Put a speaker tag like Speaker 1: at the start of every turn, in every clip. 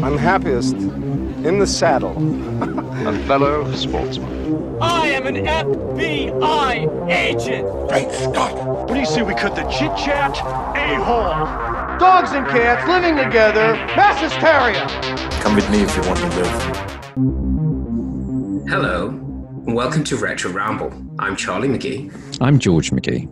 Speaker 1: I'm happiest in the saddle.
Speaker 2: A fellow sportsman.
Speaker 3: I am an FBI agent!
Speaker 4: Great Scott!
Speaker 5: What do you say we cut the chit-chat? A-hole!
Speaker 6: Dogs and cats living together, mass hysteria!
Speaker 4: Come with me if you want to live.
Speaker 7: Hello, and welcome to Retro Ramble. I'm Charlie McGhee.
Speaker 8: I'm George McGhee.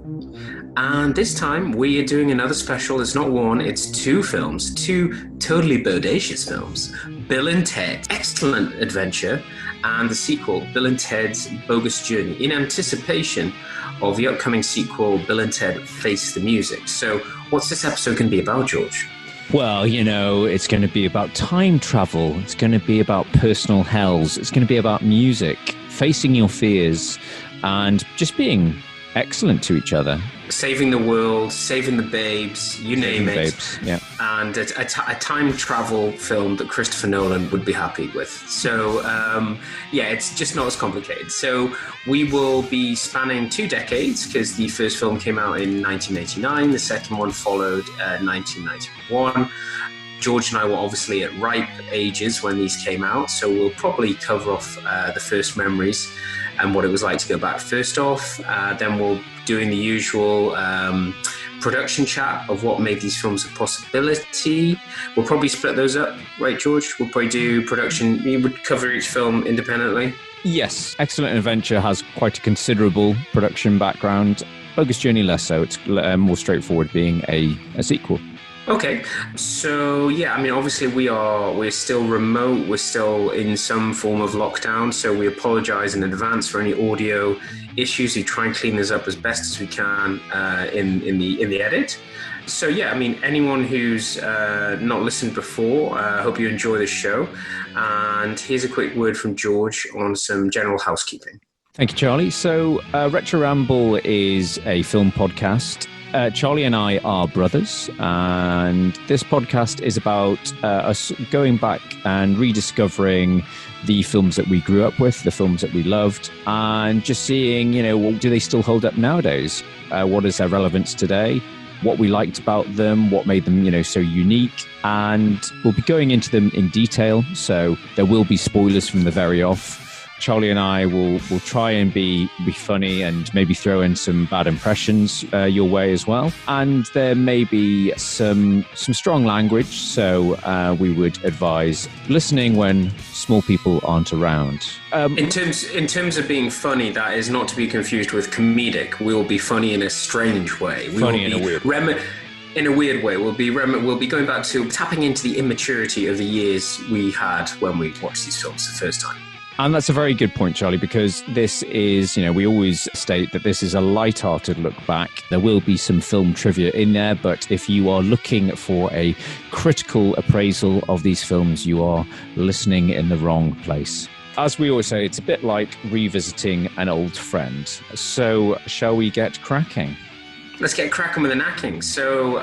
Speaker 7: And this time we are doing another special. It's not one, it's two films, two totally bodacious films. Bill and Ted, Excellent Adventure, and the sequel, Bill and Ted's Bogus Journey, in anticipation of the upcoming sequel, Bill and Ted Face the Music. So what's this episode going to be about, George?
Speaker 8: Well, you know, it's going to be about time travel. It's going to be about personal hells. It's going to be about music, facing your fears, and just being excellent to each other.
Speaker 7: Saving the world, saving the babes, you name it.
Speaker 8: Babes, yeah.
Speaker 7: And a time travel film that Christopher Nolan would be happy with. So, it's just not as complicated. So we will be spanning 2 decades because the first film came out in 1989. The second one followed 1991. George and I were obviously at ripe ages when these came out. So we'll probably cover off the first memories and what it was like to go back first off. Then we'll doing the usual production chat of what made these films a possibility. We'll probably split those up, right, George? We'll probably do production. You would cover each film independently.
Speaker 8: Yes, Excellent Adventure has quite a considerable production background. Bogus Journey less so. It's more straightforward, being a sequel.
Speaker 7: Okay, so yeah, I mean, obviously we're still remote, we're still in some form of lockdown, so we apologize in advance for any audio issues. We try and clean this up as best as we can in the edit. So yeah, I mean, anyone who's not listened before, I hope you enjoy the show. And here's a quick word from George on some general housekeeping.
Speaker 8: Thank you, Charlie. So Retro Ramble is a film podcast. Charlie and I are brothers, and this podcast is about us going back and rediscovering the films that we grew up with, the films that we loved, and just seeing, do they still hold up nowadays? What is their relevance today? What we liked about them, what made them, so unique, and we'll be going into them in detail, so there will be spoilers from the very off. Charlie and I will try and be funny and maybe throw in some bad impressions your way as well. And there may be some strong language, so we would advise listening when small people aren't around.
Speaker 7: In terms of being funny, that is not to be confused with comedic. We will be funny in a strange way.
Speaker 8: In a weird way.
Speaker 7: We'll be going back to tapping into the immaturity of the years we had when we watched these films the first time.
Speaker 8: And that's a very good point, Charlie, because this is, we always state that this is a light-hearted look back. There will be some film trivia in there, but if you are looking for a critical appraisal of these films, you are listening in the wrong place. As we always say, it's a bit like revisiting an old friend. So shall we get cracking?
Speaker 7: Let's get cracking with the knacking. So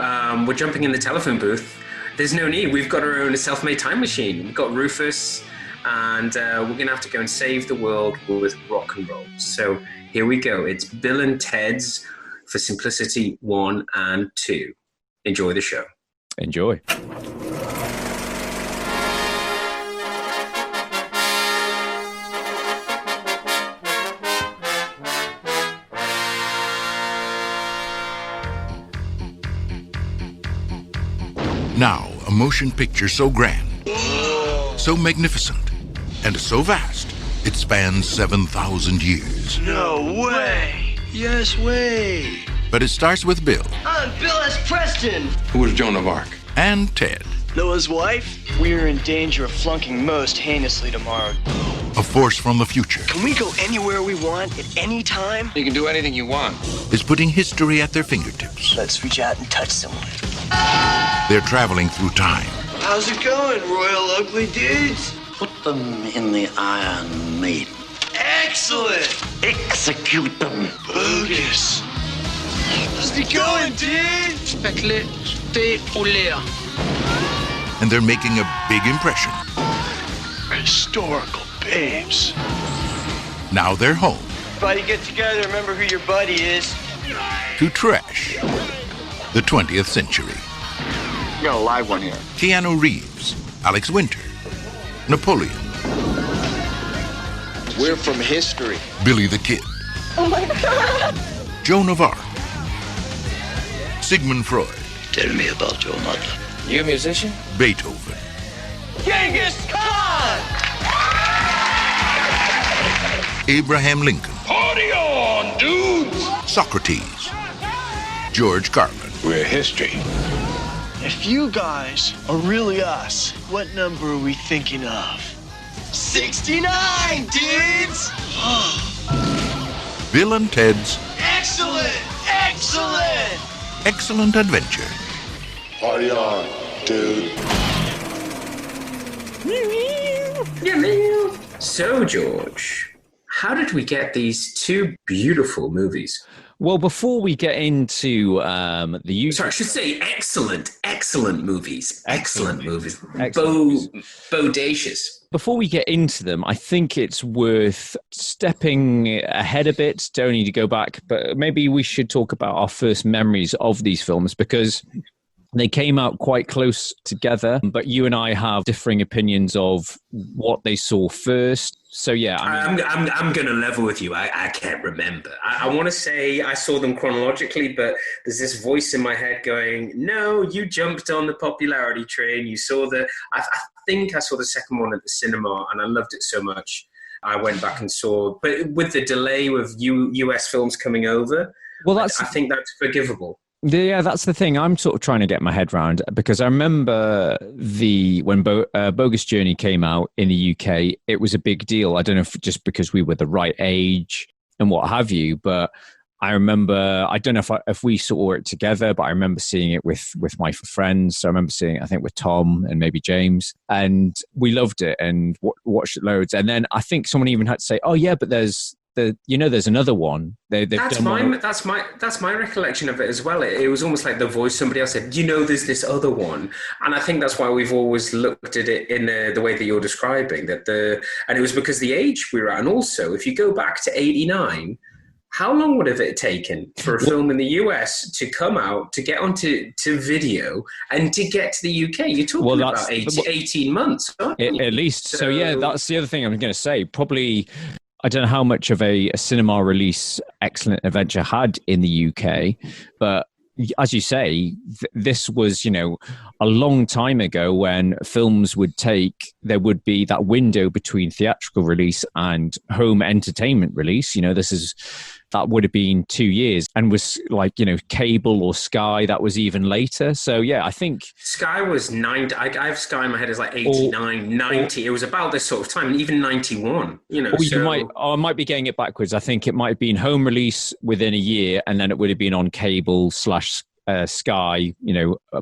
Speaker 7: we're jumping in the telephone booth. There's no need. We've got our own self-made time machine. We've got Rufus, and we're going to have to go and save the world with rock and roll. So here we go. It's Bill and Ted's, for simplicity, 1 and 2. Enjoy the show.
Speaker 8: Enjoy.
Speaker 9: Now, a motion picture so grand, so magnificent, and so vast, it spans 7,000 years.
Speaker 5: No way!
Speaker 4: Yes way!
Speaker 9: But it starts with Bill.
Speaker 6: I'm Bill S. Preston!
Speaker 2: Who was Joan of Arc?
Speaker 9: And Ted.
Speaker 6: Noah's wife?
Speaker 10: We're in danger of flunking most heinously tomorrow.
Speaker 9: A force from the future.
Speaker 10: Can we go anywhere we want at any time?
Speaker 2: You can do anything you want.
Speaker 9: Is putting history at their fingertips.
Speaker 10: Let's reach out and touch someone.
Speaker 9: They're traveling through time.
Speaker 6: How's it going, Royal Ugly Dudes?
Speaker 4: Put them in the Iron Maiden.
Speaker 6: Excellent!
Speaker 4: Execute them.
Speaker 6: Bogus! How's it going, dude?
Speaker 9: And they're making a big impression.
Speaker 5: Historical babes.
Speaker 9: Now they're home.
Speaker 6: Everybody get together, remember who your buddy is.
Speaker 9: To trash the 20th century.
Speaker 10: We got a live one here.
Speaker 9: Keanu Reeves, Alex Winter, Napoleon,
Speaker 10: We're from history.
Speaker 9: Billy the Kid,
Speaker 11: Oh my God!
Speaker 9: Joan of Arc, Sigmund Freud,
Speaker 4: Tell me about your mother.
Speaker 10: You a musician?
Speaker 9: Beethoven,
Speaker 3: Genghis Khan!
Speaker 9: Abraham Lincoln,
Speaker 5: Party on, dudes!
Speaker 9: Socrates, George Carlin,
Speaker 5: We're history.
Speaker 10: If you guys are really us, what number are we thinking of? 69, dudes!
Speaker 9: Bill and Ted's
Speaker 10: Excellent! Excellent!
Speaker 9: Excellent Adventure.
Speaker 5: Party on, dude.
Speaker 7: So, George, how did we get these two beautiful movies?
Speaker 8: Well, before we get into the use,
Speaker 7: Sorry, I should say excellent movies. Excellent movies. Bodacious.
Speaker 8: Before we get into them, I think it's worth stepping ahead a bit. Don't need to go back, but maybe we should talk about our first memories of these films, because they came out quite close together, but you and I have differing opinions of what they saw first. So yeah,
Speaker 7: I'm going to level with you. I can't remember. I want to say I saw them chronologically, but there's this voice in my head going, "No, you jumped on the popularity train. You saw I think I saw the second one at the cinema, and I loved it so much. I went back and saw, but with the delay of US films coming over, well, I think that's forgivable."
Speaker 8: Yeah, that's the thing I'm sort of trying to get my head around, because I remember when Bogus Journey came out in the UK, it was a big deal. I don't know if just because we were the right age and what have you, but I remember, I don't know if we saw it together, but I remember seeing it with my friends. So I remember seeing it, I think, with Tom and maybe James, and we loved it and watched it loads. And then I think someone even had to say, "Oh yeah, but there's another one."
Speaker 7: That's my recollection of it as well. It was almost like the voice, somebody else said, "There's this other one," and I think that's why we've always looked at it in the way that you're describing that. And it was because the age we were at, and also if you go back to '89. How long would have it taken for a film in the US to come out, to get onto video, and to get to the UK? You're talking about 18 months, aren't you?
Speaker 8: At least. So yeah, that's the other thing I'm going to say. Probably, I don't know how much of a cinema release Excellent Adventure had in the UK, but as you say, this was, a long time ago when films there would be that window between theatrical release and home entertainment release. That would have been 2 years, and was like, cable or Sky, that was even later. So yeah, I think
Speaker 7: Sky was 90. I have Sky in my head as like 89, 90. It was about this sort of time, and even 91.
Speaker 8: I might be getting it backwards. I think it might have been home release within a year, and then it would have been on cable / Sky,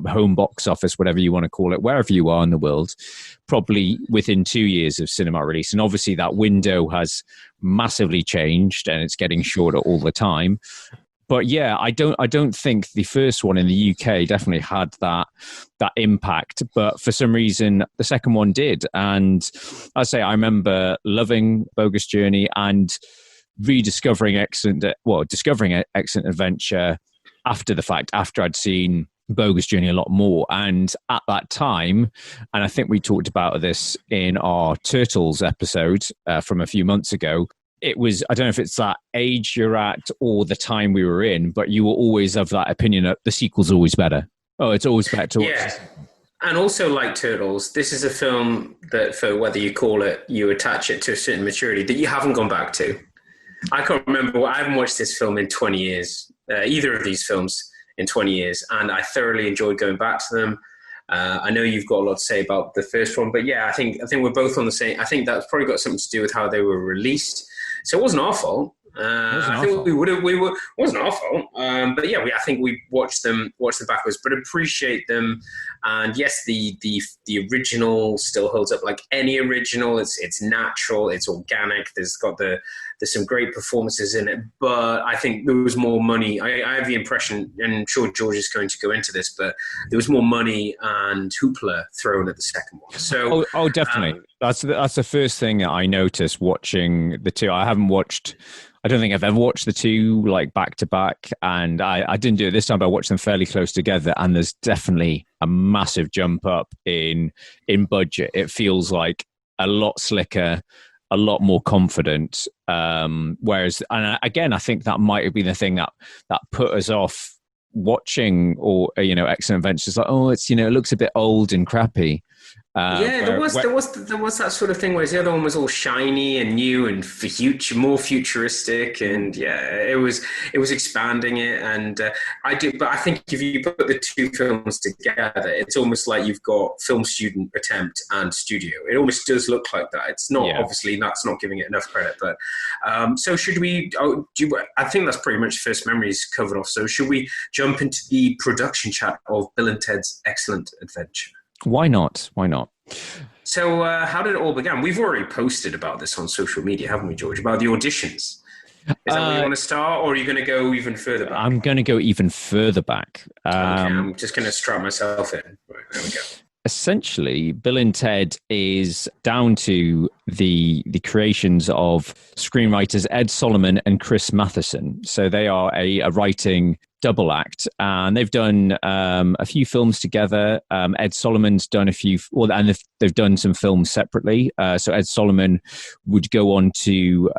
Speaker 8: home box office, whatever you want to call it, wherever you are in the world, probably within 2 years of cinema release. And obviously that window has massively changed, and it's getting shorter all the time. But yeah, I don't think the first one in the UK definitely had that impact, but for some reason the second one did. And I remember loving Bogus Journey and discovering Excellent Adventure after the fact, after I'd seen Bogus Journey a lot more. And at that time, and I think we talked about this in our Turtles episode from a few months ago, it was, I don't know if it's that age you're at or the time we were in, but you will always have that opinion that the sequel's always better. Oh, it's always better to watch.
Speaker 7: Yeah. And also, like Turtles, this is a film that, for whether you call it, you attach it to a certain maturity that you haven't gone back to. I can't remember. I haven't watched this film in 20 years, either of these films in 20 years, and I thoroughly enjoyed going back to them. I know you've got a lot to say about the first one, but yeah, I think we're both on the same. I think that's probably got something to do with how they were released. So it wasn't our fault. I think it wasn't our fault. But yeah, I think we watched them backwards, but appreciate them. And yes, the original still holds up like any original. It's natural, it's organic. There's got the There's some great performances in it, but I think there was more money. I have the impression, and I'm sure George is going to go into this, but there was more money and hoopla thrown at the second one. So,
Speaker 8: definitely. That's the first thing I noticed watching the two. I don't think I've ever watched the two like back to back, and I didn't do it this time, but I watched them fairly close together, and there's definitely a massive jump up in budget. It feels like a lot slicker, a lot more confident. Whereas, and again, I think that might have been the thing that put us off watching, or Excellent Adventures. Like, it's it looks a bit old and crappy.
Speaker 7: There was that sort of thing, whereas the other one was all shiny and new and more futuristic, and it was expanding it. And but I think if you put the two films together, it's almost like you've got film student attempt and studio. It almost does look like that. It's not obviously that's not giving it enough credit, but so should we? I think that's pretty much First Memories covered off. So should we jump into the production chat of Bill and Ted's Excellent Adventure?
Speaker 8: Why not?
Speaker 7: So how did it all begin? We've already posted about this on social media, haven't we, George? About the auditions. Is that where you want to start, or are you going to go even further back?
Speaker 8: I'm going to go even further back.
Speaker 7: Okay, I'm just going to strap myself in. Right, there we go.
Speaker 8: Essentially, Bill and Ted is down to the creations of screenwriters Ed Solomon and Chris Matheson. So they are a writing double act, and they've done a few films together. Ed Solomon's done a few, and they've done some films separately. So Ed Solomon would go on to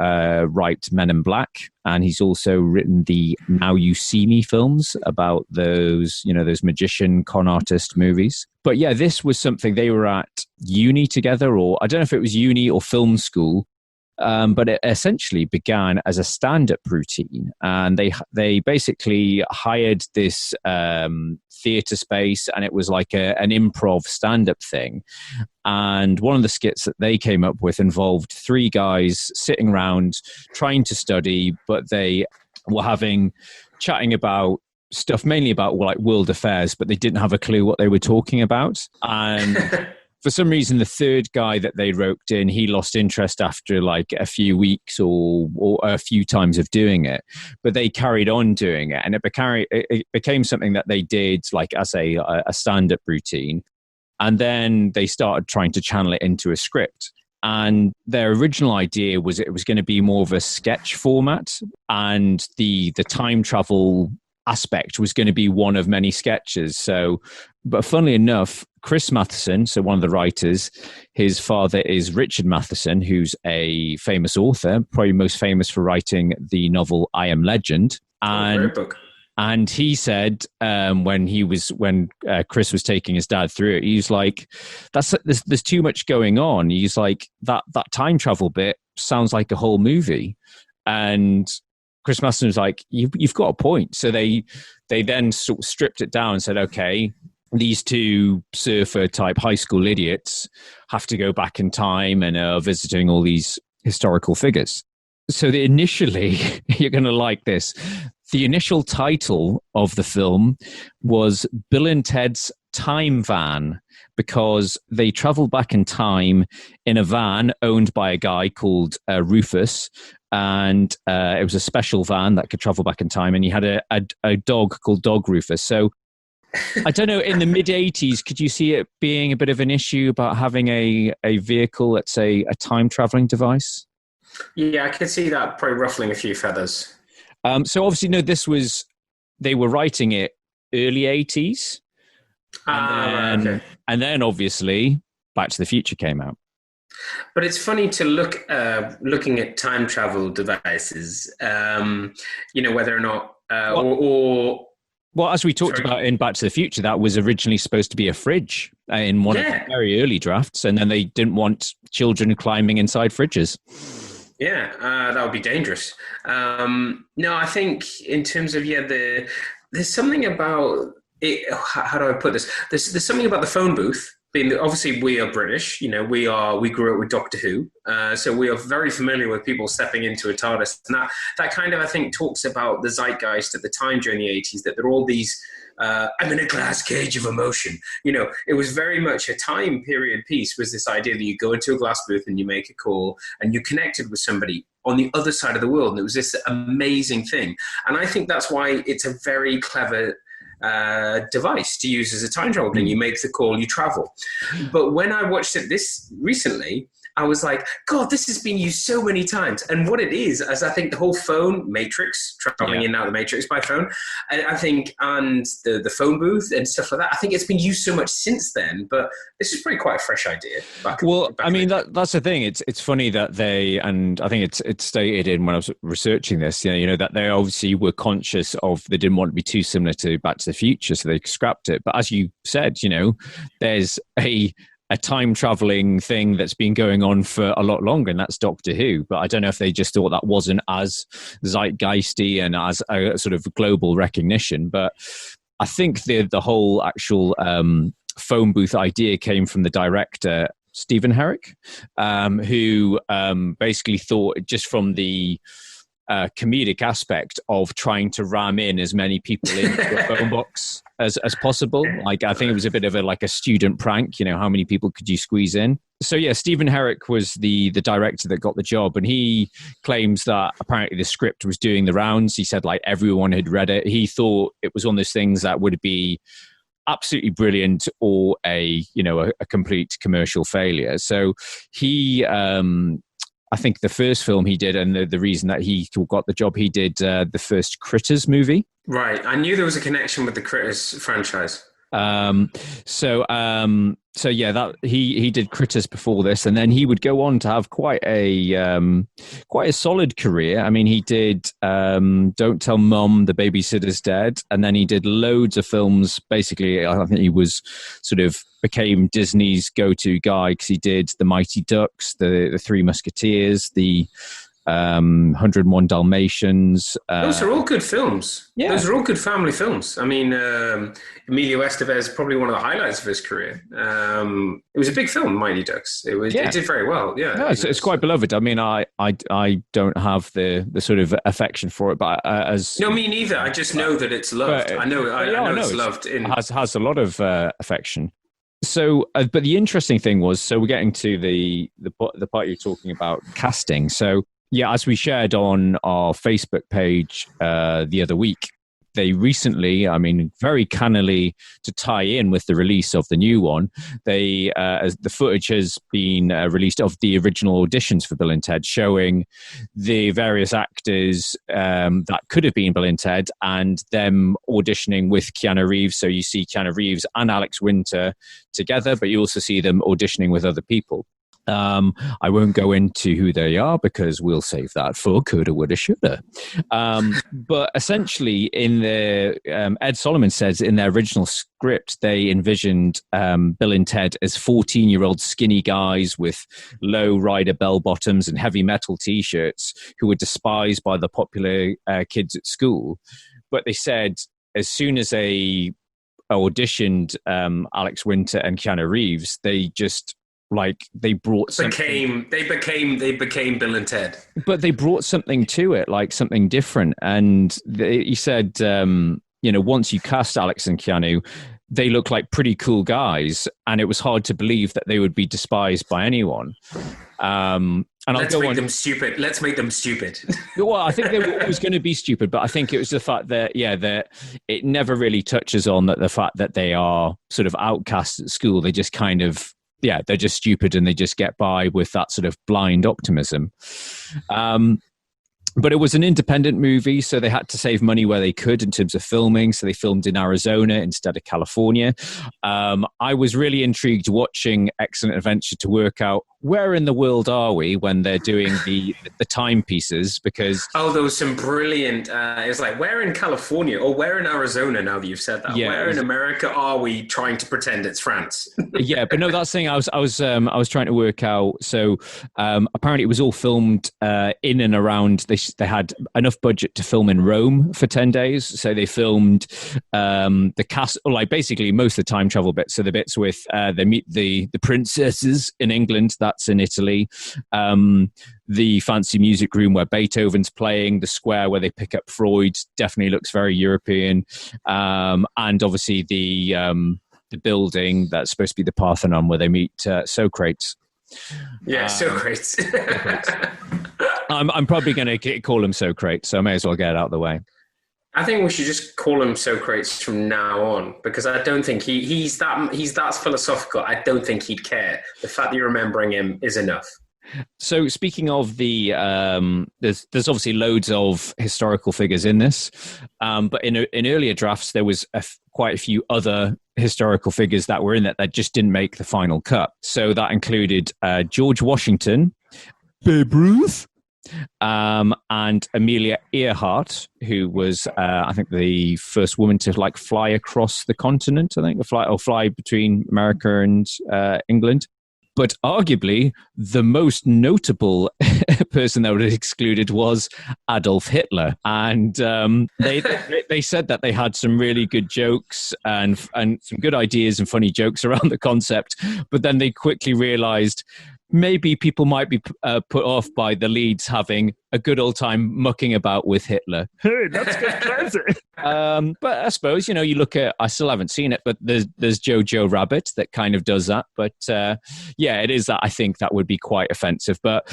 Speaker 8: write Men in Black, and he's also written the Now You See Me films about those magician con artist movies. But yeah, this was something they were at uni together, or I don't know if it was uni or film school. But it essentially began as a stand-up routine, and they basically hired this theatre space, and it was like an improv stand-up thing. And one of the skits that they came up with involved three guys sitting around trying to study, but they were chatting about stuff mainly about like world affairs, but they didn't have a clue what they were talking about. And for some reason, the third guy that they roped in, he lost interest after like a few weeks or a few times of doing it. But they carried on doing it, and it became something that they did like as a stand-up routine. And then they started trying to channel it into a script. And their original idea was it was going to be more of a sketch format, and the time travel aspect was going to be one of many sketches. So, but funnily enough, Chris Matheson, so one of the writers, his father is Richard Matheson, who's a famous author, probably most famous for writing the novel I Am Legend. And he said when Chris was taking his dad through it, he's like, there's too much going on. He's like, that time travel bit sounds like a whole movie. And Chris Matheson was like, you've got a point. So they then sort of stripped it down and said, okay, these two surfer type high school idiots have to go back in time and are visiting all these historical figures. So initially, you're going to like this. The initial title of the film was Bill and Ted's Time Van, because they traveled back in time in a van owned by a guy called Rufus. And it was a special van that could travel back in time. And he had a dog called Dog Rufus. So I don't know, in the mid-'80s, could you see it being a bit of an issue about having a vehicle, let's say a time-traveling device?
Speaker 7: Yeah, I could see that probably ruffling a few feathers.
Speaker 8: So obviously, no, they were writing it early 80s. And then obviously Back to the Future came out.
Speaker 7: But it's funny to looking at time travel devices, whether or not,
Speaker 8: Well, as we talked about in Back to the Future, that was originally supposed to be a fridge in one of the very early drafts, and then they didn't want children climbing inside fridges.
Speaker 7: Yeah, that would be dangerous. No, I think in terms of, there's something about it. How do I put this? There's something about the phone booth. Obviously, we are British. We grew up with Doctor Who, so we are very familiar with people stepping into a TARDIS. And that kind of, I think, talks about the zeitgeist at the time during the 80s, that there are all these, I'm in a glass cage of emotion. It was very much a time period piece, was this idea that you go into a glass booth and you make a call and you connected with somebody on the other side of the world. And it was this amazing thing. And I think that's why it's a very clever device to use as a time travel thing. You make the call, you travel. But when I watched it this recently, I was like, God, this has been used so many times. And what it is I think the whole phone matrix, traveling in and out of the matrix by phone, I think, and the phone booth and stuff like that, I think it's been used so much since then. But this is probably quite a fresh idea.
Speaker 8: That's the thing. It's funny that they, and I think it's stated in when I was researching this, you know, that they obviously were conscious of, they didn't want to be too similar to Back to the Future, so they scrapped it. But as you said, you know, there's a time traveling thing that's been going on for a lot longer, and that's Doctor Who. But I don't know if they just thought that wasn't as zeitgeisty and as a sort of global recognition. But I think the whole actual phone booth idea came from the director Stephen Herrick, who basically thought, just from the comedic aspect of trying to ram in as many people into a phone box as possible. Like, I think it was a bit of a student prank, you know, how many people could you squeeze in? So yeah, Stephen Herrick was the director that got the job, and he claims that apparently the script was doing the rounds. He said like everyone had read it. He thought it was one of those things that would be absolutely brilliant or a complete commercial failure. So he I think the first film he did, and the reason that he got the job, he did the first Critters movie.
Speaker 7: Right. I knew there was a connection with the Critters franchise.
Speaker 8: So yeah, that he did Critters before this, and then he would go on to have quite a solid career. I mean, he did Don't Tell Mum, The Babysitter's Dead, and then he did loads of films. Basically, I think he was became Disney's go-to guy, because he did The Mighty Ducks, the Three Musketeers, the 101 Dalmatians.
Speaker 7: Those are all good films.
Speaker 8: Yeah.
Speaker 7: Those are all good family films. I mean, Emilio Estevez, probably one of the highlights of his career. It was a big film, Mighty Ducks. It did very well. Yeah,
Speaker 8: no, it's quite beloved. I mean, I don't have the sort of affection for it, but
Speaker 7: no, me neither. I just know that it's loved. I know it's loved.
Speaker 8: Has a lot of affection. So, but the interesting thing was, so we're getting to the part you're talking about, casting. So, yeah, as we shared on our Facebook page the other week, they recently, I mean, very cannily to tie in with the release of the new one, as the footage has been released of the original auditions for Bill and Ted, showing the various actors that could have been Bill and Ted, and them auditioning with Keanu Reeves. So you see Keanu Reeves and Alex Winter together, but you also see them auditioning with other people. I won't go into who they are because we'll save that for Coulda Woulda Shoulda. But essentially, in the Ed Solomon says in their original script, they envisioned Bill and Ted as 14-year-old skinny guys with low rider bell bottoms and heavy metal T-shirts who were despised by the popular kids at school. But they said as soon as they auditioned Alex Winter and Keanu Reeves, they just they brought something.
Speaker 7: They became Bill and Ted.
Speaker 8: But they brought something to it, like something different. And he said, once you cast Alex and Keanu, they look like pretty cool guys, and it was hard to believe that they would be despised by anyone. And
Speaker 7: Let's make them stupid. Let's make them stupid.
Speaker 8: Well, I think they were always going to be stupid, but I think it was the fact that, that it never really touches on the fact that they are sort of outcasts at school. They just kind of, they're just stupid and they just get by with that sort of blind optimism. But it was an independent movie, so they had to save money where they could in terms of filming. So they filmed in Arizona instead of California. I was really intrigued watching Excellent Adventure to work out where in the world are we when they're doing the timepieces, because...
Speaker 7: Oh, there was some brilliant... it was like, where in California or where in Arizona, now that you've said that? Yeah, where in America are we trying to pretend it's France?
Speaker 8: Yeah, but no, that's the thing I was trying to work out. So apparently it was all filmed in and around... They had enough budget to film in Rome for 10 days. So they filmed the cast, basically most of the time travel bits. So the bits with they meet the princesses in England, that's in Italy. The fancy music room where Beethoven's playing, the square where they pick up Freud, definitely looks very European. And obviously the building that's supposed to be the Parthenon where they meet Socrates.
Speaker 7: Yeah, Socrates.
Speaker 8: I'm probably going to call him Socrates, so I may as well get it out of the way.
Speaker 7: I think we should just call him Socrates from now on, because I don't think he's that philosophical. I don't think he'd care. The fact that you're remembering him is enough.
Speaker 8: So speaking of the, there's obviously loads of historical figures in this, but in earlier drafts there was quite a few other historical figures that were in it that just didn't make the final cut. So that included George Washington, Babe Ruth, and Amelia Earhart, who was I think the first woman to fly across the continent. I think fly between America and England. But arguably, the most notable person that was excluded was Adolf Hitler. And they said that they had some really good jokes and some good ideas and funny jokes around the concept. But then they quickly realized maybe people might be put off by the leads having a good old time mucking about with Hitler. Hey, that's good crazy. But I suppose, you look at, I still haven't seen it, but there's Jojo Rabbit that kind of does that. But yeah, it is that I think that would be quite offensive. But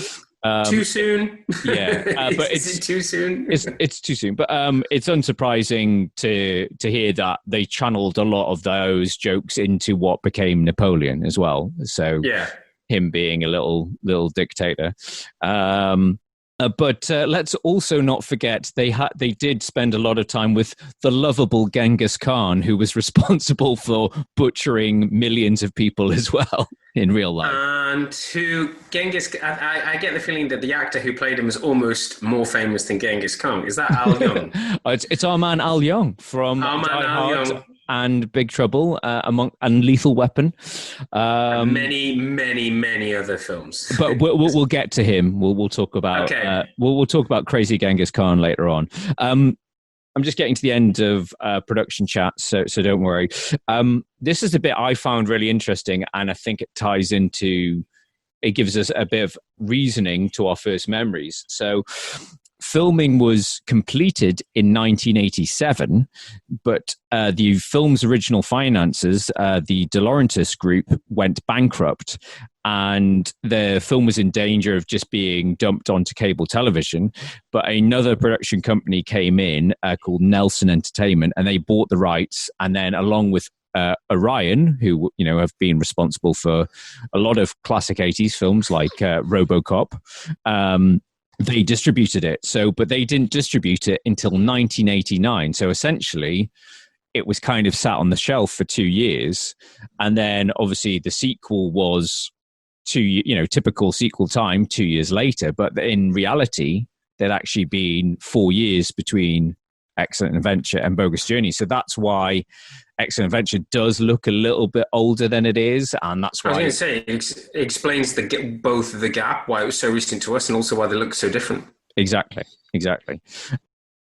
Speaker 7: too soon.
Speaker 8: Yeah, but
Speaker 7: is it too soon?
Speaker 8: It's too soon. But it's unsurprising to hear that they channeled a lot of those jokes into what became Napoleon as well. So
Speaker 7: yeah.
Speaker 8: Him being a little dictator. But let's also not forget they did spend a lot of time with the lovable Genghis Khan, who was responsible for butchering millions of people as well in real life.
Speaker 7: And who Genghis, I get the feeling that the actor who played him is almost more famous than Genghis Khan. Is that Al Young?
Speaker 8: It's our man Al Young from Die Hard and Big Trouble and Lethal Weapon,
Speaker 7: and many other films.
Speaker 8: But we'll get to him. We'll talk about we'll talk about Crazy Genghis Khan later on. I'm just getting to the end of production chat, so don't worry. This is the bit I found really interesting, and I think it ties into. It gives us a bit of reasoning to our first memories. So. Filming was completed in 1987, but the film's original financiers, the De Laurentiis Group, went bankrupt, and the film was in danger of just being dumped onto cable television. But another production company came in called Nelson Entertainment, and they bought the rights, and then along with Orion, who have been responsible for a lot of classic 80s films like RoboCop, they distributed it. But they didn't distribute it until 1989. So essentially, it was kind of sat on the shelf for 2 years. And then obviously the sequel was typical sequel time 2 years later. But in reality, there'd actually been 4 years between Excellent Adventure and Bogus Journey. So that's why Excellent Adventure does look a little bit older than it is, and that's why
Speaker 7: I was going to say it explains both the gap, why it was so recent to us, and also why they look so different.
Speaker 8: Exactly.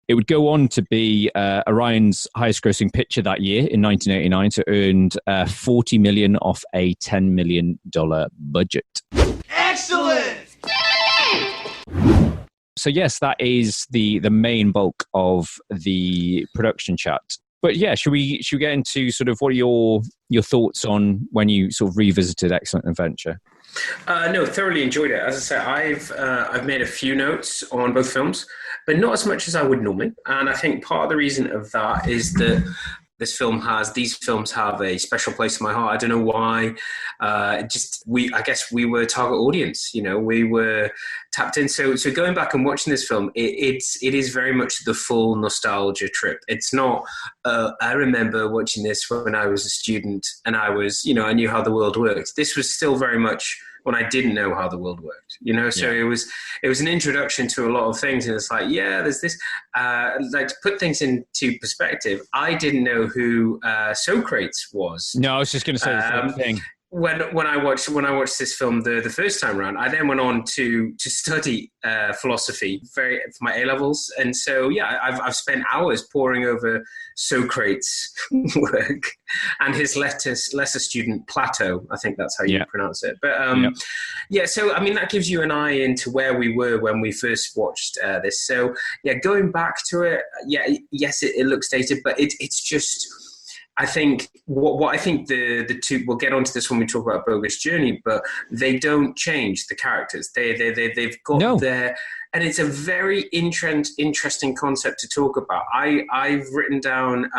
Speaker 8: It would go on to be Orion's highest-grossing picture that year in 1989, so earned $40 million off a $10 million budget.
Speaker 3: Excellent.
Speaker 8: So yes, that is the main bulk of the production chat. But yeah, should we get into sort of what are your thoughts on when you sort of revisited Excellent Adventure?
Speaker 7: No, thoroughly enjoyed it. As I say, I've made a few notes on both films, but not as much as I would normally. And I think part of the reason of that is that these films have a special place in my heart. I don't know why. I guess we were a target audience. We were tapped in. So going back and watching this film, it is very much the full nostalgia trip. It's not. I remember watching this when I was a student, and I knew how the world worked. This was still very much when I didn't know how the world worked, So it was an introduction to a lot of things, and it's like, yeah, there's this. To put things into perspective, I didn't know who Socrates was.
Speaker 8: No, I was just going to say the same thing.
Speaker 7: When I watched this film the first time around, I then went on to study philosophy for my A levels, and so yeah, I've spent hours poring over Socrates' work and his lesser student Plato. I think that's how you pronounce it. But so I mean that gives you an eye into where we were when we first watched this. So yeah, going back to it, yes, it looks dated, but it's just. I think what I think the two, we'll get onto this when we talk about Bogus Journey, but they don't change the characters. They've got their, and it's a very interesting concept to talk about. I've written down,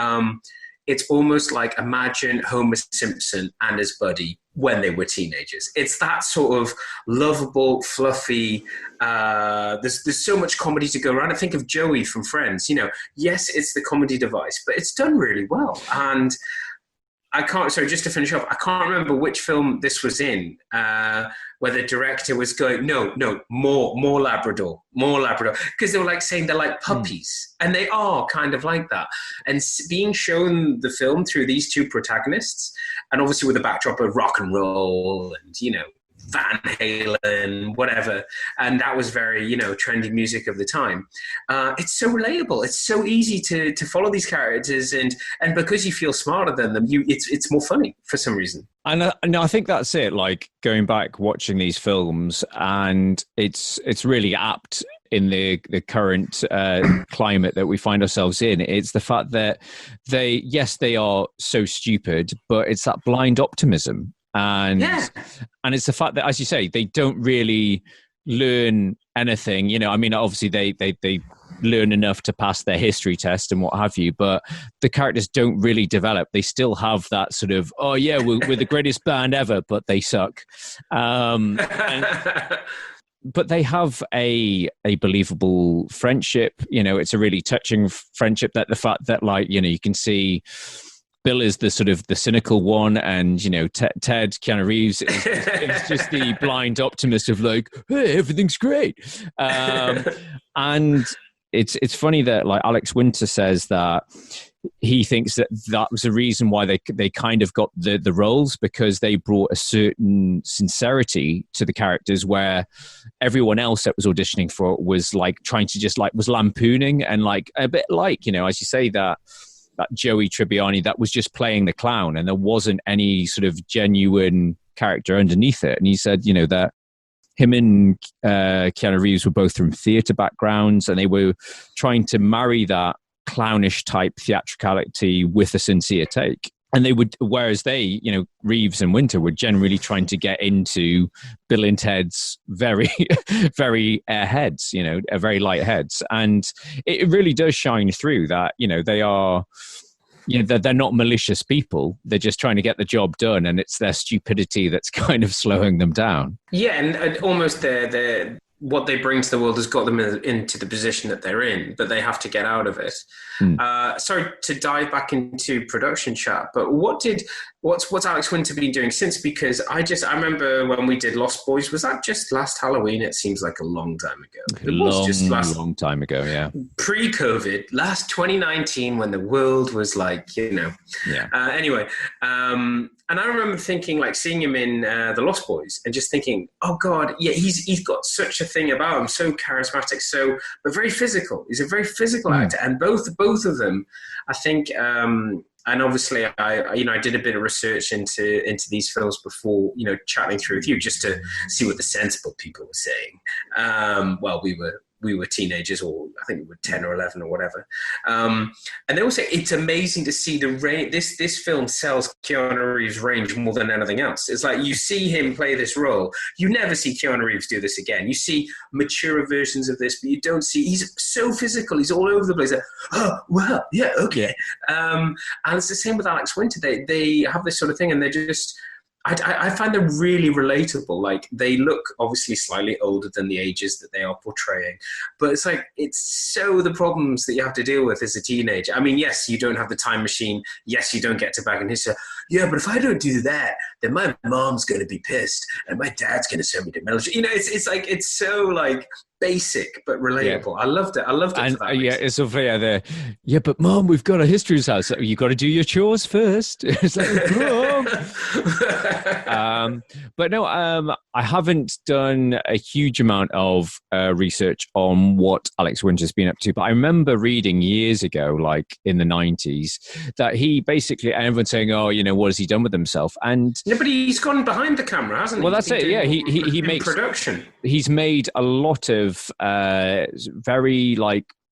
Speaker 7: it's almost like imagine Homer Simpson and his buddy when they were teenagers. It's that sort of lovable, fluffy, there's so much comedy to go around. I think of Joey from Friends, yes, it's the comedy device, but it's done really well. And just to finish off, I can't remember which film this was in, where the director was going, no, more Labrador, because they were like saying they're like puppies, and they are kind of like that. And being shown the film through these two protagonists, and obviously with a backdrop of rock and roll and, Van Halen, whatever. And that was very, trendy music of the time. It's so relatable. It's so easy to follow these characters. And because you feel smarter than them, it's more funny for some reason.
Speaker 8: And I think that's it. Like going back, watching these films, and it's really apt in the current climate that we find ourselves in. It's the fact that they are so stupid, but it's that blind optimism. And it's the fact that, as you say, they don't really learn anything. Obviously they learn enough to pass their history test and what have you, but the characters don't really develop. They still have that sort of, we're the greatest band ever, but they suck. But they have a believable friendship. It's a really touching friendship. That the fact that, you can see Bill is the sort of the cynical one, and Ted, Keanu Reeves is just the blind optimist of like, hey, everything's great. And it's funny that Alex Winter says that he thinks that was the reason why they kind of got the roles, because they brought a certain sincerity to the characters where everyone else that was auditioning for it was trying to just was lampooning, and a bit as you say, that Joey Tribbiani that was just playing the clown, and there wasn't any sort of genuine character underneath it. And he said, that him and Keanu Reeves were both from theatre backgrounds, and they were trying to marry that clownish type theatricality with a sincere take. And they would, whereas they, Reeves and Winter were generally trying to get into Bill and Ted's very, very heads, very light heads. And it really does shine through that, they are, they're not malicious people. They're just trying to get the job done. And it's their stupidity that's kind of slowing them down.
Speaker 7: Yeah, and almost what they bring to the world has got them into the position that they're in, but they have to get out of it. Sorry to dive back into production chat, but what's Alex Winter been doing since? Because I remember when we did Lost Boys, was that just last Halloween? It seems like a long time ago. It was just long
Speaker 8: time ago, yeah.
Speaker 7: Pre-COVID, last 2019, when the world was anyway. And I remember thinking, seeing him in The Lost Boys, and just thinking, oh God, yeah, he's got such a thing about him, so charismatic, but very physical. He's a very physical actor, and both of them, I think. And obviously, I did a bit of research into these films before, chatting through with you, just to see what the sensible people were saying. We were teenagers, or I think we were 10 or 11 or whatever. And they all say it's amazing to see the range. This film sells Keanu Reeves' range more than anything else. It's like you see him play this role. You never see Keanu Reeves do this again. You see mature versions of this, but you don't see. He's so physical. He's all over the place. Like, oh, well, yeah, okay. And it's the same with Alex Winter. They have this sort of thing, and they're just... I find them really relatable. They look obviously slightly older than the ages that they are portraying, but it's so the problems that you have to deal with as a teenager. I mean, yes, you don't have the time machine. Yes, you don't get to back in history. Yeah, but if I don't do that, then my mom's going to be pissed and my dad's going to send me to military. It's so basic but relatable. Yeah. I loved it.
Speaker 8: And for that it's so fair. Yeah, but Mom, we've got a history's house. You got to do your chores first. It's but no, I haven't done a huge amount of research on what Alex Winter's been up to. But I remember reading years ago, in the 90s, that he basically, and everyone's saying, "Oh, what has he done with himself?" And
Speaker 7: yeah, but he's gone behind the camera, hasn't he?
Speaker 8: Well, that's it. Yeah, he makes
Speaker 7: production.
Speaker 8: He's made a lot of very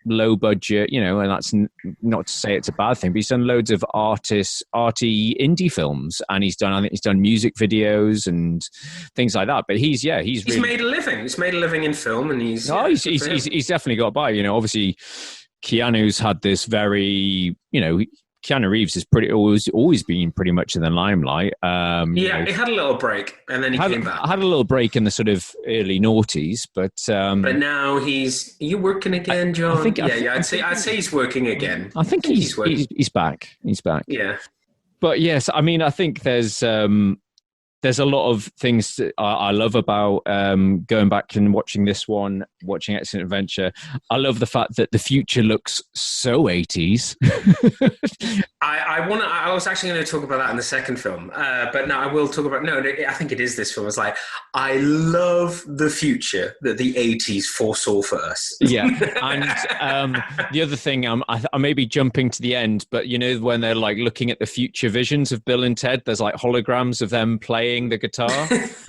Speaker 8: low budget, and that's not to say it's a bad thing, but he's done loads of arty indie films, and I think he's done music videos and things like that. But he's really
Speaker 7: made a living. He's made a living in film, and he's
Speaker 8: definitely got by. Obviously, Keanu's had this very, Keanu Reeves has always been pretty much in the limelight.
Speaker 7: He had a little break, and then he came back.
Speaker 8: Had a little break in the sort of early noughties, but
Speaker 7: now are you working again, John? I'd say he's working again.
Speaker 8: I think he's back. He's back.
Speaker 7: Yeah,
Speaker 8: but yes, I mean, I think there's a lot of things that I love about going back and watching this one, watching Excellent Adventure. I love the fact that the future looks so 80s.
Speaker 7: I was actually going to talk about that in the second film, but no, I will talk about. No, I think it is this film. It's like, I love the future that the 80s foresaw for us.
Speaker 8: Yeah, and the other thing, I may be jumping to the end, but when they're like looking at the future visions of Bill and Ted, there's like holograms of them playing the guitar,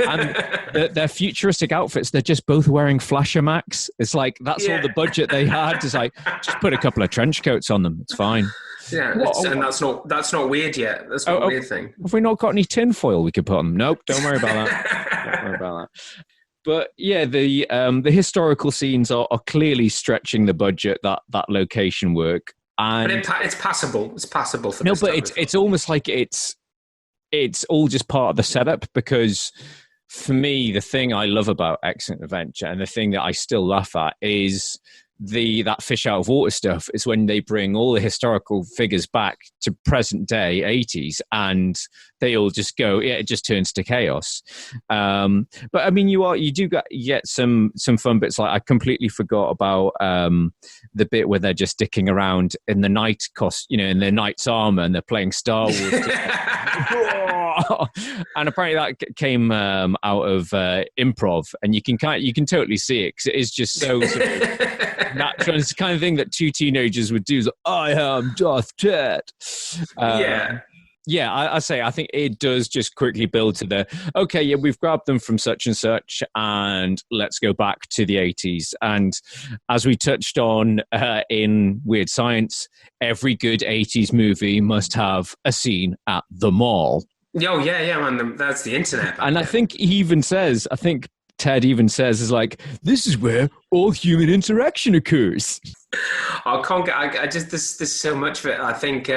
Speaker 8: and their futuristic outfits, they're just both wearing Flasher Max. It's like that's all the budget they had. It's like, just put a couple of trench coats on them, it's fine.
Speaker 7: Yeah, and that's not weird yet. That's not a weird thing.
Speaker 8: Have we not got any tinfoil we could put on them? Nope, don't worry about that. But yeah, the historical scenes are clearly stretching the budget, that location work, and
Speaker 7: but it's passable. It's passable for
Speaker 8: it's almost like it's all just part of the setup, because for me, the thing I love about Excellent Adventure, and the thing that I still laugh at, is that fish out of water stuff. Is when they bring all the historical figures back to present day 80s, and they all just go, it just turns to chaos. But I mean, you do get some fun bits. Like, I completely forgot about the bit where they're just dicking around in the night in their knight's armor, and they're playing Star Wars. And apparently that came out of improv, and you can totally see it, because it is just so sort of natural. It's the kind of thing that two teenagers would do. Is like, I am Darth Ted. I think it does just quickly build to we've grabbed them from such and such, and let's go back to the 80s. And as we touched on in Weird Science, every good 80s movie must have a scene at the mall.
Speaker 7: Oh, yeah, man, that's the internet.
Speaker 8: And I think Ted even says, is like, this is where all human interaction occurs.
Speaker 7: There's so much of it. I think,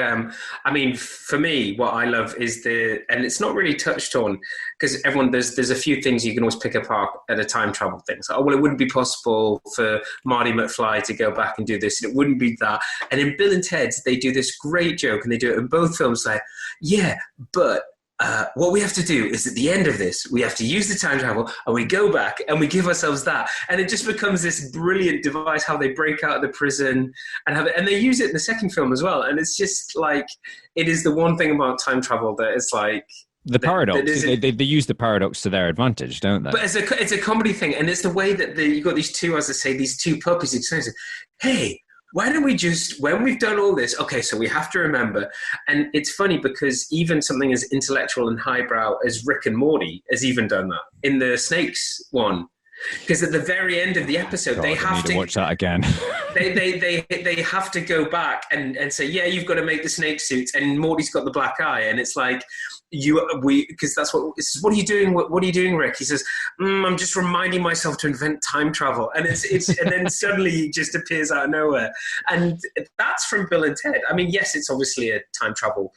Speaker 7: for me, what I love is and it's not really touched on, because there's a few things you can always pick apart at a time travel thing. So, it wouldn't be possible for Marty McFly to go back and do this, and it wouldn't be that. And in Bill and Ted's, they do this great joke, and they do it in both films, like, yeah, but what we have to do is, at the end of this, we have to use the time travel, and we go back and we give ourselves that, and it just becomes this brilliant device how they break out of the prison and they use it in the second film as well. And it's just like, it is the one thing about time travel that it's like
Speaker 8: the paradox. They use the paradox to their advantage, don't they?
Speaker 7: But it's a comedy thing, and it's the way that you got these two, as I say, these two puppies. It's saying, hey, why don't we just, when we've done all this, okay, so we have to remember. And it's funny, because even something as intellectual and highbrow as Rick and Morty has even done that in the Snakes one. Because at the very end of the episode, they have to
Speaker 8: watch that again.
Speaker 7: they have to go back and say, yeah, you've got to make the snake suits, and Morty's got the black eye, and it's like, because that's what are you doing? What are you doing, Rick? He says, I'm just reminding myself to invent time travel, and it's and then suddenly he just appears out of nowhere, and that's from Bill and Ted. I mean, yes, it's obviously a time travel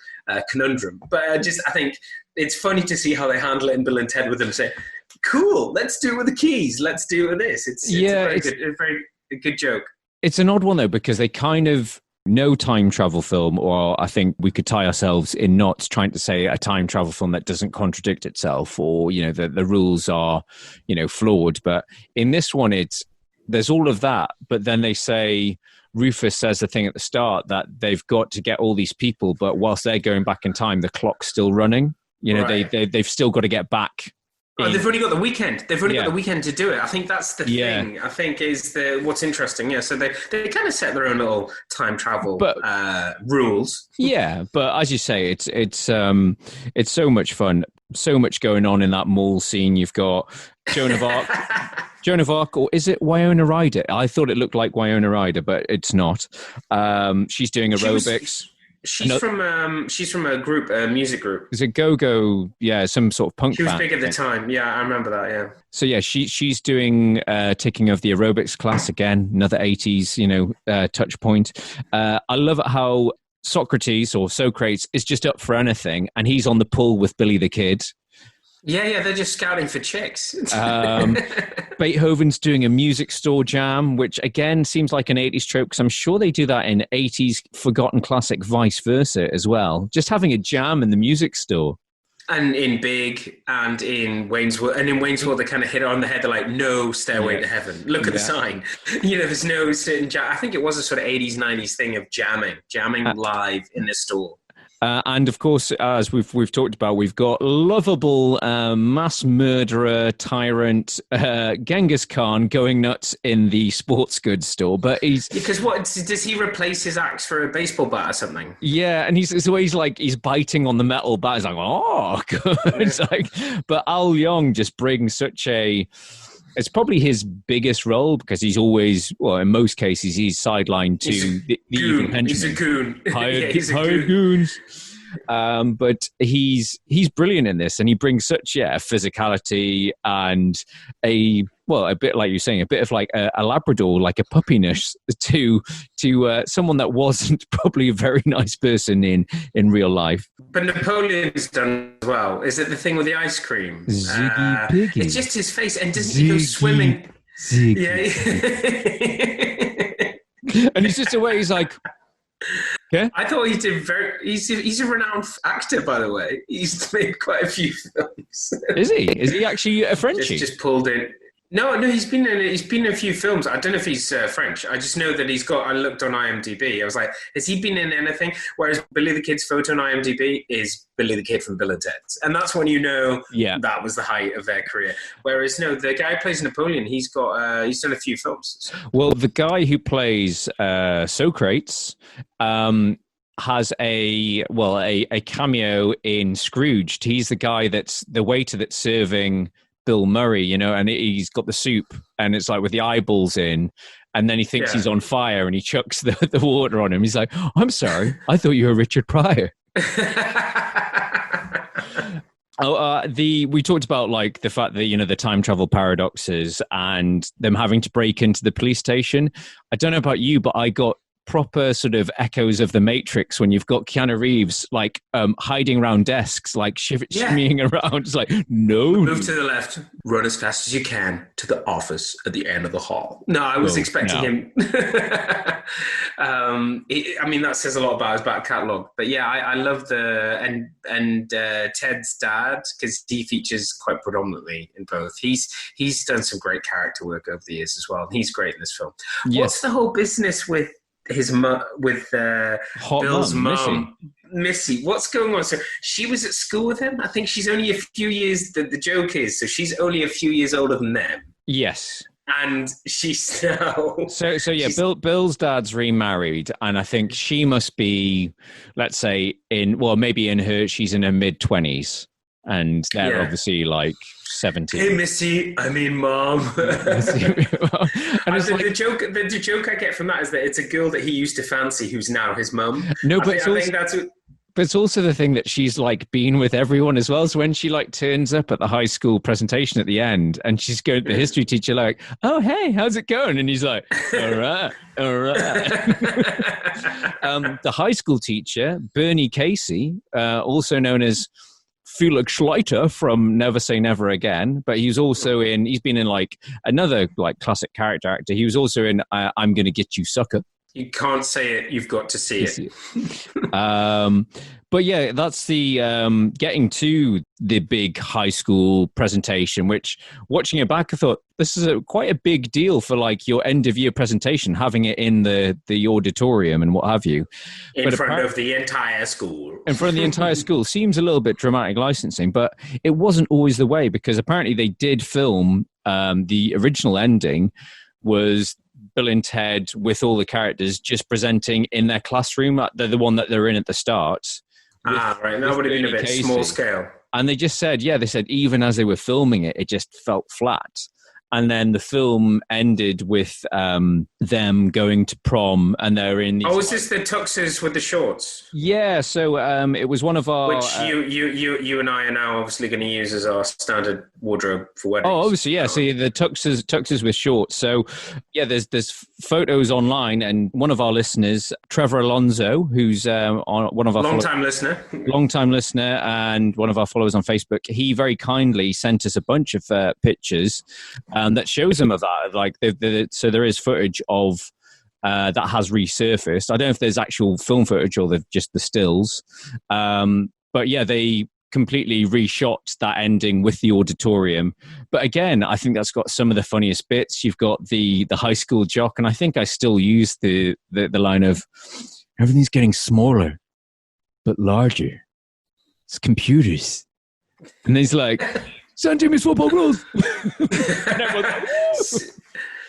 Speaker 7: conundrum, but I think it's funny to see how they handle it in Bill and Ted, with them say, cool, let's do it with the keys, let's do it with this. It's a very good joke.
Speaker 8: It's an odd one, though, because they kind of no time travel film, or I think we could tie ourselves in knots trying to say a time travel film that doesn't contradict itself, or the rules are flawed. But in this one, there's all of that, but then they say, Rufus says the thing at the start that they've got to get all these people, but whilst they're going back in time, the clock's still running. Right. They've still got to get back.
Speaker 7: They've only got the weekend. They've only got the weekend to do it. I think that's the thing. I think is what's interesting. Yeah, so they kind of set their own little time travel rules.
Speaker 8: Yeah, but as you say, it's so much fun. So much going on in that mall scene. You've got Joan of Arc. Joan of Arc, or is it Winona Ryder? I thought it looked like Winona Ryder, but it's not. She's doing aerobics.
Speaker 7: She's from a group, a music group.
Speaker 8: Is it Go-Go? Yeah, some sort of punk.
Speaker 7: She was
Speaker 8: band,
Speaker 7: big at the time. Yeah, I remember that. Yeah.
Speaker 8: So yeah, she's doing taking of the aerobics class again. Another 80s, touch point. I love it how Socrates is just up for anything, and he's on the pull with Billy the Kid.
Speaker 7: Yeah, they're just scouting for chicks.
Speaker 8: Beethoven's doing a music store jam, which again seems like an 80s trope, because I'm sure they do that in 80s forgotten classic vice versa as well. Just having a jam in the music store.
Speaker 7: And in Big and in Wayne's World. And in Wayne's World, they kind of hit it on the head. They're like, no Stairway to Heaven. Look at the sign. There's no certain jam. I think it was a sort of 80s, 90s thing of jamming live in the store.
Speaker 8: And of course, as we've talked about, we've got lovable mass murderer tyrant Genghis Khan going nuts in the sports goods store. But
Speaker 7: because what does he replace his axe for a baseball bat or something?
Speaker 8: Yeah, and he's biting on the metal bat. He's like, oh, good. It's like, but Al Young just brings such a. It's probably his biggest role, because he's always, well, in most cases, he's sidelined to the evil henchmen.
Speaker 7: He's a goon.
Speaker 8: Hired goons. But he's brilliant in this, and he brings such physicality and a bit like you're saying, a bit of like a Labrador, like a puppiness to someone that wasn't probably a very nice person in real life.
Speaker 7: But Napoleon's done as well. Is it the thing with the ice cream?
Speaker 8: Ziggy Piggy.
Speaker 7: It's just his face, and doesn't he go swimming?
Speaker 8: Yeah. And he's just away. He's like. Yeah.
Speaker 7: I thought he did he's a renowned actor, by the way. He's made quite a few films.
Speaker 8: Is he? Is he actually a Frenchie?
Speaker 7: Just pulled in. No, he's been in a few films. I don't know if he's French. I just know that I looked on IMDb. I was like, has he been in anything? Whereas Billy the Kid's photo on IMDb is Billy the Kid from Bill and Ted's. And that's when that was the height of their career. Whereas, no, the guy who plays Napoleon, he's done a few films. So.
Speaker 8: Well, the guy who plays Socrates has a cameo in Scrooged. He's the guy that's the waiter that's serving Bill Murray, and he's got the soup, and it's like with the eyeballs in, and then he thinks he's on fire, and he chucks the water on him. He's like, oh, I'm sorry, I thought you were Richard Pryor. We talked about like the fact that the time travel paradoxes and them having to break into the police station. I don't know about you, but I got proper sort of echoes of the Matrix when you've got Keanu Reeves like hiding around desks, like shimmying around. It's like, no.
Speaker 7: Move to the left, run as fast as you can to the office at the end of the hall. No, I was expecting him. That says a lot about his back catalogue. But yeah, I love Ted's dad, because he features quite predominantly in both. He's done some great character work over the years as well. He's great in this film. Yes. What's the whole business with his Bill's mum, Missy? What's going on? So she was at school with him. I think she's only a few years. The joke is, so she's only a few years older than them.
Speaker 8: Yes.
Speaker 7: And she's now.
Speaker 8: So yeah, Bill's dad's remarried, and I think she must be, let's say, she's in her mid-20s, and they're obviously like 70.
Speaker 7: Hey, Missy, I mean, Mom. And the joke I get from that is that it's a girl that he used to fancy who's now his mum.
Speaker 8: No, but it's also the thing that she's like been with everyone as well. So when she like turns up at the high school presentation at the end, and she's going to the history teacher like, oh, hey, how's it going? And he's like, all right. The high school teacher, Bernie Casey, also known as Felix Schleiter from Never Say Never Again, but he's been in like another like classic character actor. He was also in I'm Gonna Get You, Sucker.
Speaker 7: You can't say it, you've got to see it.
Speaker 8: But yeah, that's the getting to the big high school presentation, which watching it back, I thought this is quite a big deal for like your end of year presentation, having it in the auditorium and what have you.
Speaker 7: In front of the entire school.
Speaker 8: In front of the entire school seems a little bit dramatic licensing, but it wasn't always the way, because apparently they did film the original ending was Bill and Ted with all the characters just presenting in their classroom. The one that they're in at the start.
Speaker 7: Right. That would have been a bit small scale.
Speaker 8: And they just said, even as they were filming it, it just felt flat. And then the film ended with them going to prom, and they're in these...
Speaker 7: Oh, is this the tuxes with the shorts?
Speaker 8: Yeah, so it was one of our...
Speaker 7: Which you and I are now obviously going to use as our standard wardrobe for weddings.
Speaker 8: Oh, obviously, yeah. So the tuxes with shorts. So, yeah, there's photos online, and one of our listeners, Trevor Alonso, who's one of our...
Speaker 7: Long-time listener,
Speaker 8: and one of our followers on Facebook, he very kindly sent us a bunch of pictures that shows them of that. Like, so there is footage of that has resurfaced. I don't know if there's actual film footage or just the stills. But yeah, they completely reshot that ending with the auditorium. But again, I think that's got some of the funniest bits. You've got the high school jock, and I think I still use the line of, everything's getting smaller, but larger. It's computers. And he's like, San Jimmy's football rules.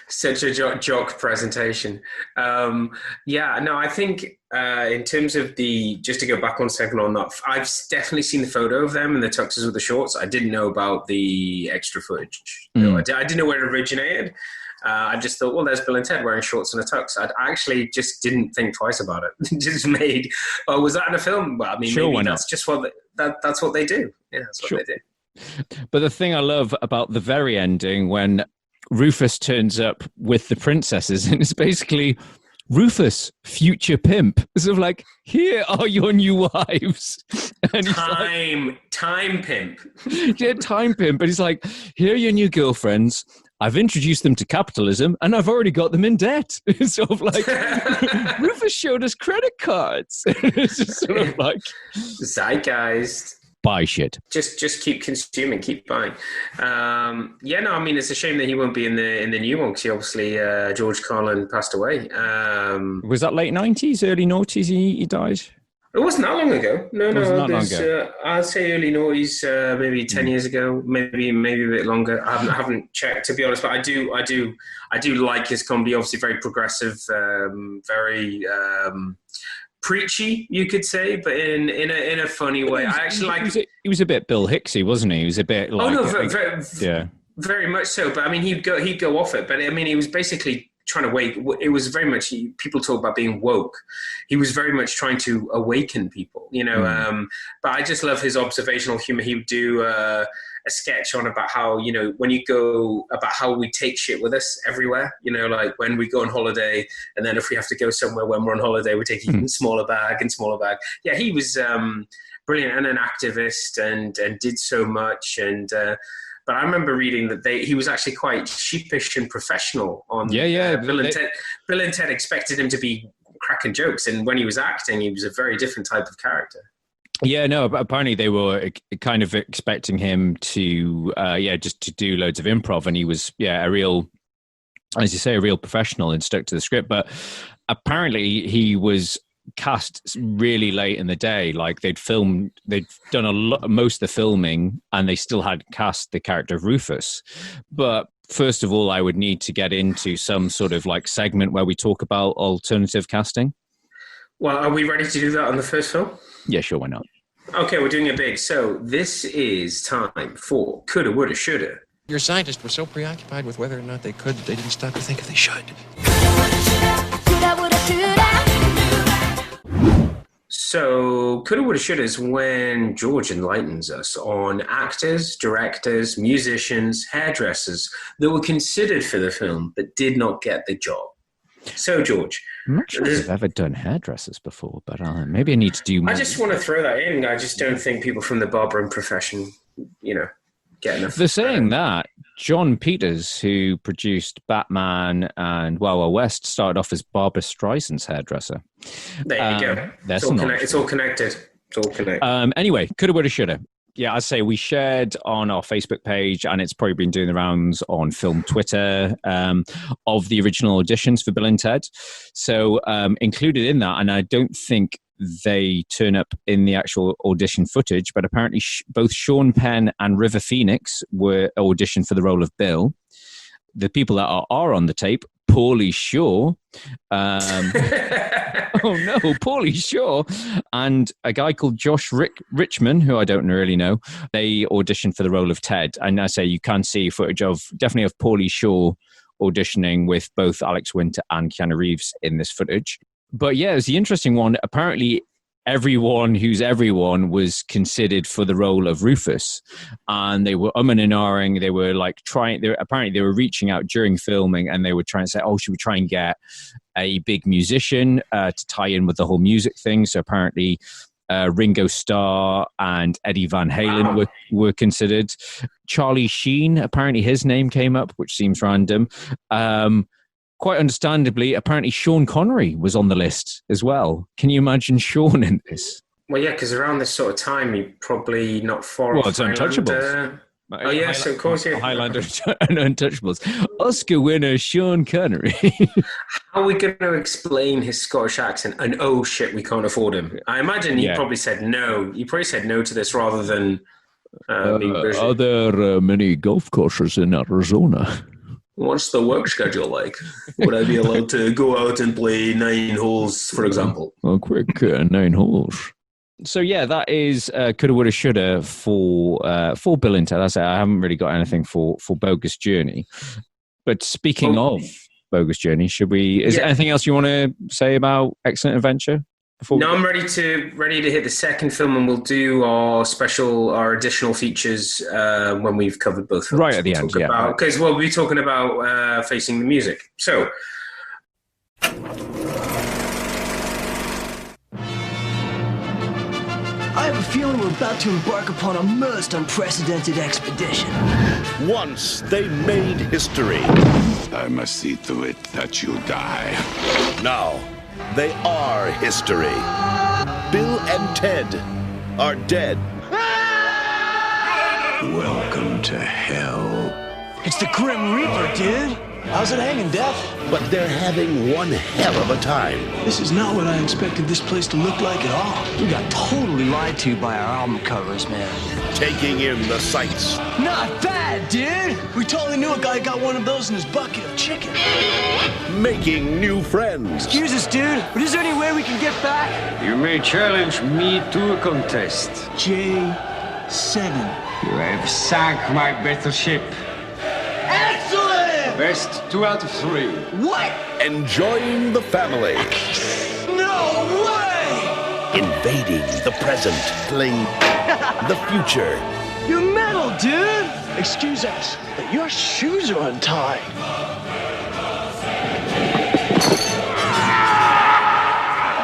Speaker 7: Such a jock presentation. I think in terms of just to go back 1 second on that, I've definitely seen the photo of them in the tuxes with the shorts. I didn't know about the extra footage. I didn't know where it originated. I just thought, well, there's Bill and Ted wearing shorts and a tux. I actually just didn't think twice about it. Just made, was that in a film? Well, I mean,
Speaker 8: sure,
Speaker 7: maybe that's just that's what they do. Yeah, that's what they do.
Speaker 8: But the thing I love about the very ending, when Rufus turns up with the princesses, and it's basically Rufus, future pimp. Sort of like, here are your new wives. And
Speaker 7: time pimp.
Speaker 8: Yeah, time pimp. But he's like, here are your new girlfriends. I've introduced them to capitalism, and I've already got them in debt. It's sort of like, Rufus showed us credit cards. It's just sort of like...
Speaker 7: Zeitgeist.
Speaker 8: Buy shit.
Speaker 7: Just keep consuming, keep buying. It's a shame that he won't be in the new one, because obviously George Carlin passed away.
Speaker 8: Was that late 90s, early noughties he died?
Speaker 7: It wasn't that long ago. No,
Speaker 8: not long ago.
Speaker 7: I'd say early noughties, maybe 10 years ago, maybe a bit longer. I haven't checked, to be honest, but I do like his comedy. Obviously, very progressive, very preachy, you could say, but in a funny way. I actually like.
Speaker 8: He was a bit Bill Hicksy, wasn't he? He was a bit like.
Speaker 7: Very much so. But I mean, he'd go off it. But I mean, he was basically trying to wake. It was very much, people talk about being woke. He was very much trying to awaken people, but I just love his observational humor. He would do a sketch on about how, when you go, about how we take shit with us everywhere, like when we go on holiday, and then if we have to go somewhere when we're on holiday, we take even smaller bag. Yeah, he was brilliant, and an activist, and did so much. And but I remember reading that he was actually quite sheepish and professional on Bill and Ted. Bill and Ted expected him to be cracking jokes, and when he was acting, he was a very different type of character.
Speaker 8: Yeah, no, apparently they were kind of expecting him to, just to do loads of improv, and he was, a real, as you say, a real professional and stuck to the script. But apparently he was cast really late in the day. Like they'd done most of the filming, and they still had cast the character of Rufus. But first of all, I would need to get into some sort of like segment where we talk about alternative casting.
Speaker 7: Well, are we ready to do that on the first film?
Speaker 8: Yeah, sure, why not?
Speaker 7: Okay, we're doing it big. So this is time for Coulda Woulda Shoulda.
Speaker 2: Your scientists were so preoccupied with whether or not they could, they didn't stop to think if they should.
Speaker 7: So Coulda Woulda Shoulda is when George enlightens us on actors, directors, musicians, hairdressers that were considered for the film but did not get the job. So, George,
Speaker 8: I'm not sure if I've ever done hairdressers before, but maybe I need to do more.
Speaker 7: I just want to throw that in. I just don't think people from the barbering profession, get enough.
Speaker 8: They're saying that John Peters, who produced Batman and Wild Wild West, started off as Barbra Streisand's hairdresser.
Speaker 7: There you go. It's all connected.
Speaker 8: Anyway, Coulda Woulda Shoulda. Yeah, I'd say we shared on our Facebook page, and it's probably been doing the rounds on film Twitter, of the original auditions for Bill and Ted. So included in that, and I don't think they turn up in the actual audition footage, but apparently both Sean Penn and River Phoenix were auditioned for the role of Bill. The people that are on the tape, Pauly Shore. Oh no, Pauly Shore and a guy called Josh Richman, who I don't really know. They auditioned for the role of Ted, and I say you can see footage of Pauly Shore auditioning with both Alex Winter and Keanu Reeves in this footage. But yeah, it was the interesting one. Apparently, everyone who's everyone was considered for the role of Rufus, and they were and ahhing. They were like apparently they were reaching out during filming, and they were trying to say, "Oh, should we try and get a big musician to tie in with the whole music thing?" So apparently, Ringo Starr and Eddie Van Halen were considered. Charlie Sheen, apparently his name came up, which seems random. Quite understandably, apparently Sean Connery was on the list as well. Can you imagine Sean in this?
Speaker 7: Well, yeah, because around this sort of time, you're probably not far
Speaker 8: off.
Speaker 7: Well, it's
Speaker 8: Untouchables.
Speaker 7: Oh, yes, of course, yeah.
Speaker 8: Highlander and Untouchables. Oscar winner Sean Connery.
Speaker 7: How are we going to explain his Scottish accent? And oh shit, we can't afford him. I imagine he probably said no. He probably said no to this rather than being busy.
Speaker 8: Are there many golf courses in Arizona?
Speaker 7: What's the work schedule like? Would I be allowed to go out and play 9 holes, for example?
Speaker 8: A quick 9 holes. So yeah, that is Coulda Woulda Shoulda for Bill and Ted. I haven't really got anything for Bogus Journey. But speaking of Bogus Journey, is there anything else you want to say about Excellent Adventure?
Speaker 7: I'm ready to hit the second film, and we'll do our additional features when we've covered both films.
Speaker 8: Right at the end,
Speaker 7: because we'll be talking about Facing the Music. So.
Speaker 10: I have a feeling we're about to embark upon a most unprecedented expedition.
Speaker 5: Once they made history. I must see to it that you die. Now, they are history. Bill and Ted are dead. Welcome to hell.
Speaker 10: It's the Grim Reaper, dude. How's it hanging, Death?
Speaker 5: But they're having one hell of a time.
Speaker 10: This is not what I expected this place to look like at all. We got totally lied to by our album covers, man.
Speaker 5: Taking in the sights.
Speaker 10: Not bad, dude. We totally knew a guy got one of those in his bucket of chicken.
Speaker 5: Making new friends.
Speaker 10: Excuse us, dude, but is there any way we can get back?
Speaker 3: You may challenge me to a contest.
Speaker 10: J7.
Speaker 3: You have sunk my battleship.
Speaker 10: Excellent!
Speaker 3: Best 2 out of 3.
Speaker 10: What?
Speaker 5: Enjoying the family.
Speaker 10: No way!
Speaker 5: Invading the present. Killing the future.
Speaker 10: You're metal, dude! Excuse us, but your shoes are untied.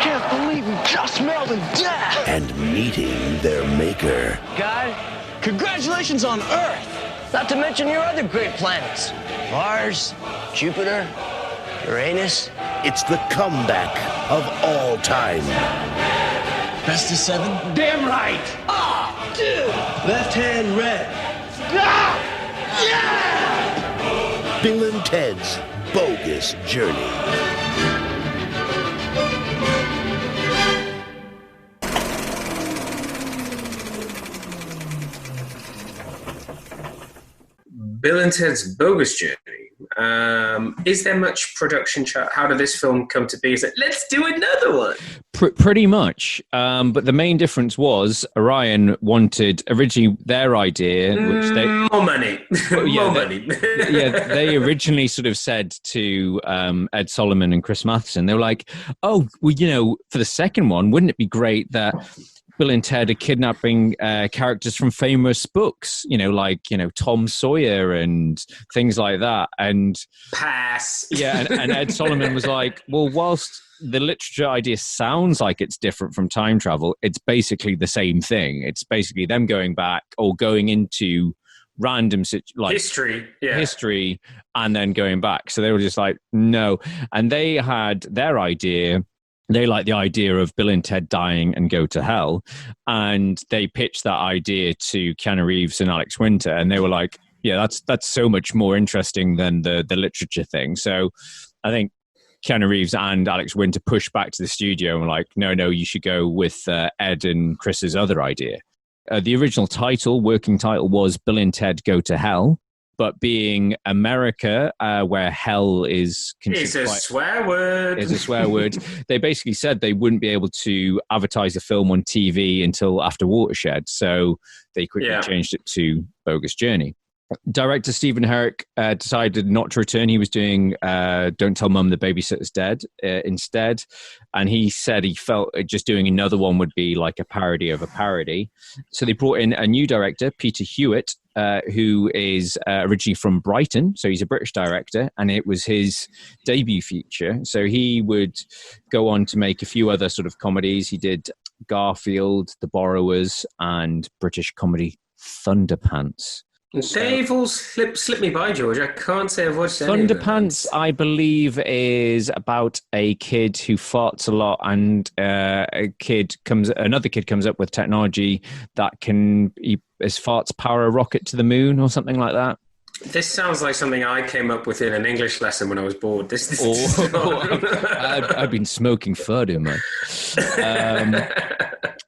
Speaker 10: Can't believe we just melded death!
Speaker 5: And meeting their maker.
Speaker 10: Guy, congratulations on Earth! Not to mention your other great planets. Mars, Jupiter, Uranus.
Speaker 5: It's the comeback of all time.
Speaker 10: Best of 7?
Speaker 3: Damn right!
Speaker 10: Ah, dude! Left hand red. Ah! Yeah!
Speaker 5: Bill and Ted's Bogus Journey.
Speaker 7: Bill and Ted's Bogus Journey. Is there much production? How did this film come to be? Is it, let's do another one?
Speaker 8: Pretty much. But the main difference was Orion wanted originally their idea, which they
Speaker 7: more money. More money.
Speaker 8: They originally sort of said to Ed Solomon and Chris Matheson, they were like, "Oh, well, for the second one, wouldn't it be great that Bill and Ted are kidnapping characters from famous books, like Tom Sawyer and things like that?" And
Speaker 7: pass.
Speaker 8: Yeah, and Ed Solomon was like, "Well, whilst the literature idea sounds like it's different from time travel, it's basically the same thing. It's basically them going back or going into random history and then going back." So they were just like, no. And they had their idea. They liked the idea of Bill and Ted dying and go to hell. And they pitched that idea to Keanu Reeves and Alex Winter. And they were like, yeah, that's so much more interesting than the literature thing. So I think Keanu Reeves and Alex Winter pushed back to the studio and were like, no, you should go with Ed and Chris's other idea. The original working title was Bill and Ted Go to Hell. but being America, where hell is
Speaker 7: It's a swear word.
Speaker 8: It's a swear word. They basically said they wouldn't be able to advertise the film on TV until after Watershed, so they quickly changed it to Bogus Journey. Director Stephen Herrick decided not to return. He was doing Don't Tell Mum the Babysitter's Dead instead. And he said he felt just doing another one would be like a parody of a parody. So they brought in a new director, Peter Hewitt, who is originally from Brighton. So he's a British director, and it was his debut feature. So he would go on to make a few other sort of comedies. He did Garfield, The Borrowers, and British comedy Thunderpants.
Speaker 7: They've all slipped me by, George. I can't say I've watched any
Speaker 8: Thunderpants, I believe, is about a kid who farts a lot, and another kid comes up with technology that can, his farts power a rocket to the moon or something like that.
Speaker 7: This sounds like something I came up with in an English lesson when I was bored.
Speaker 8: I've been smoking further, man.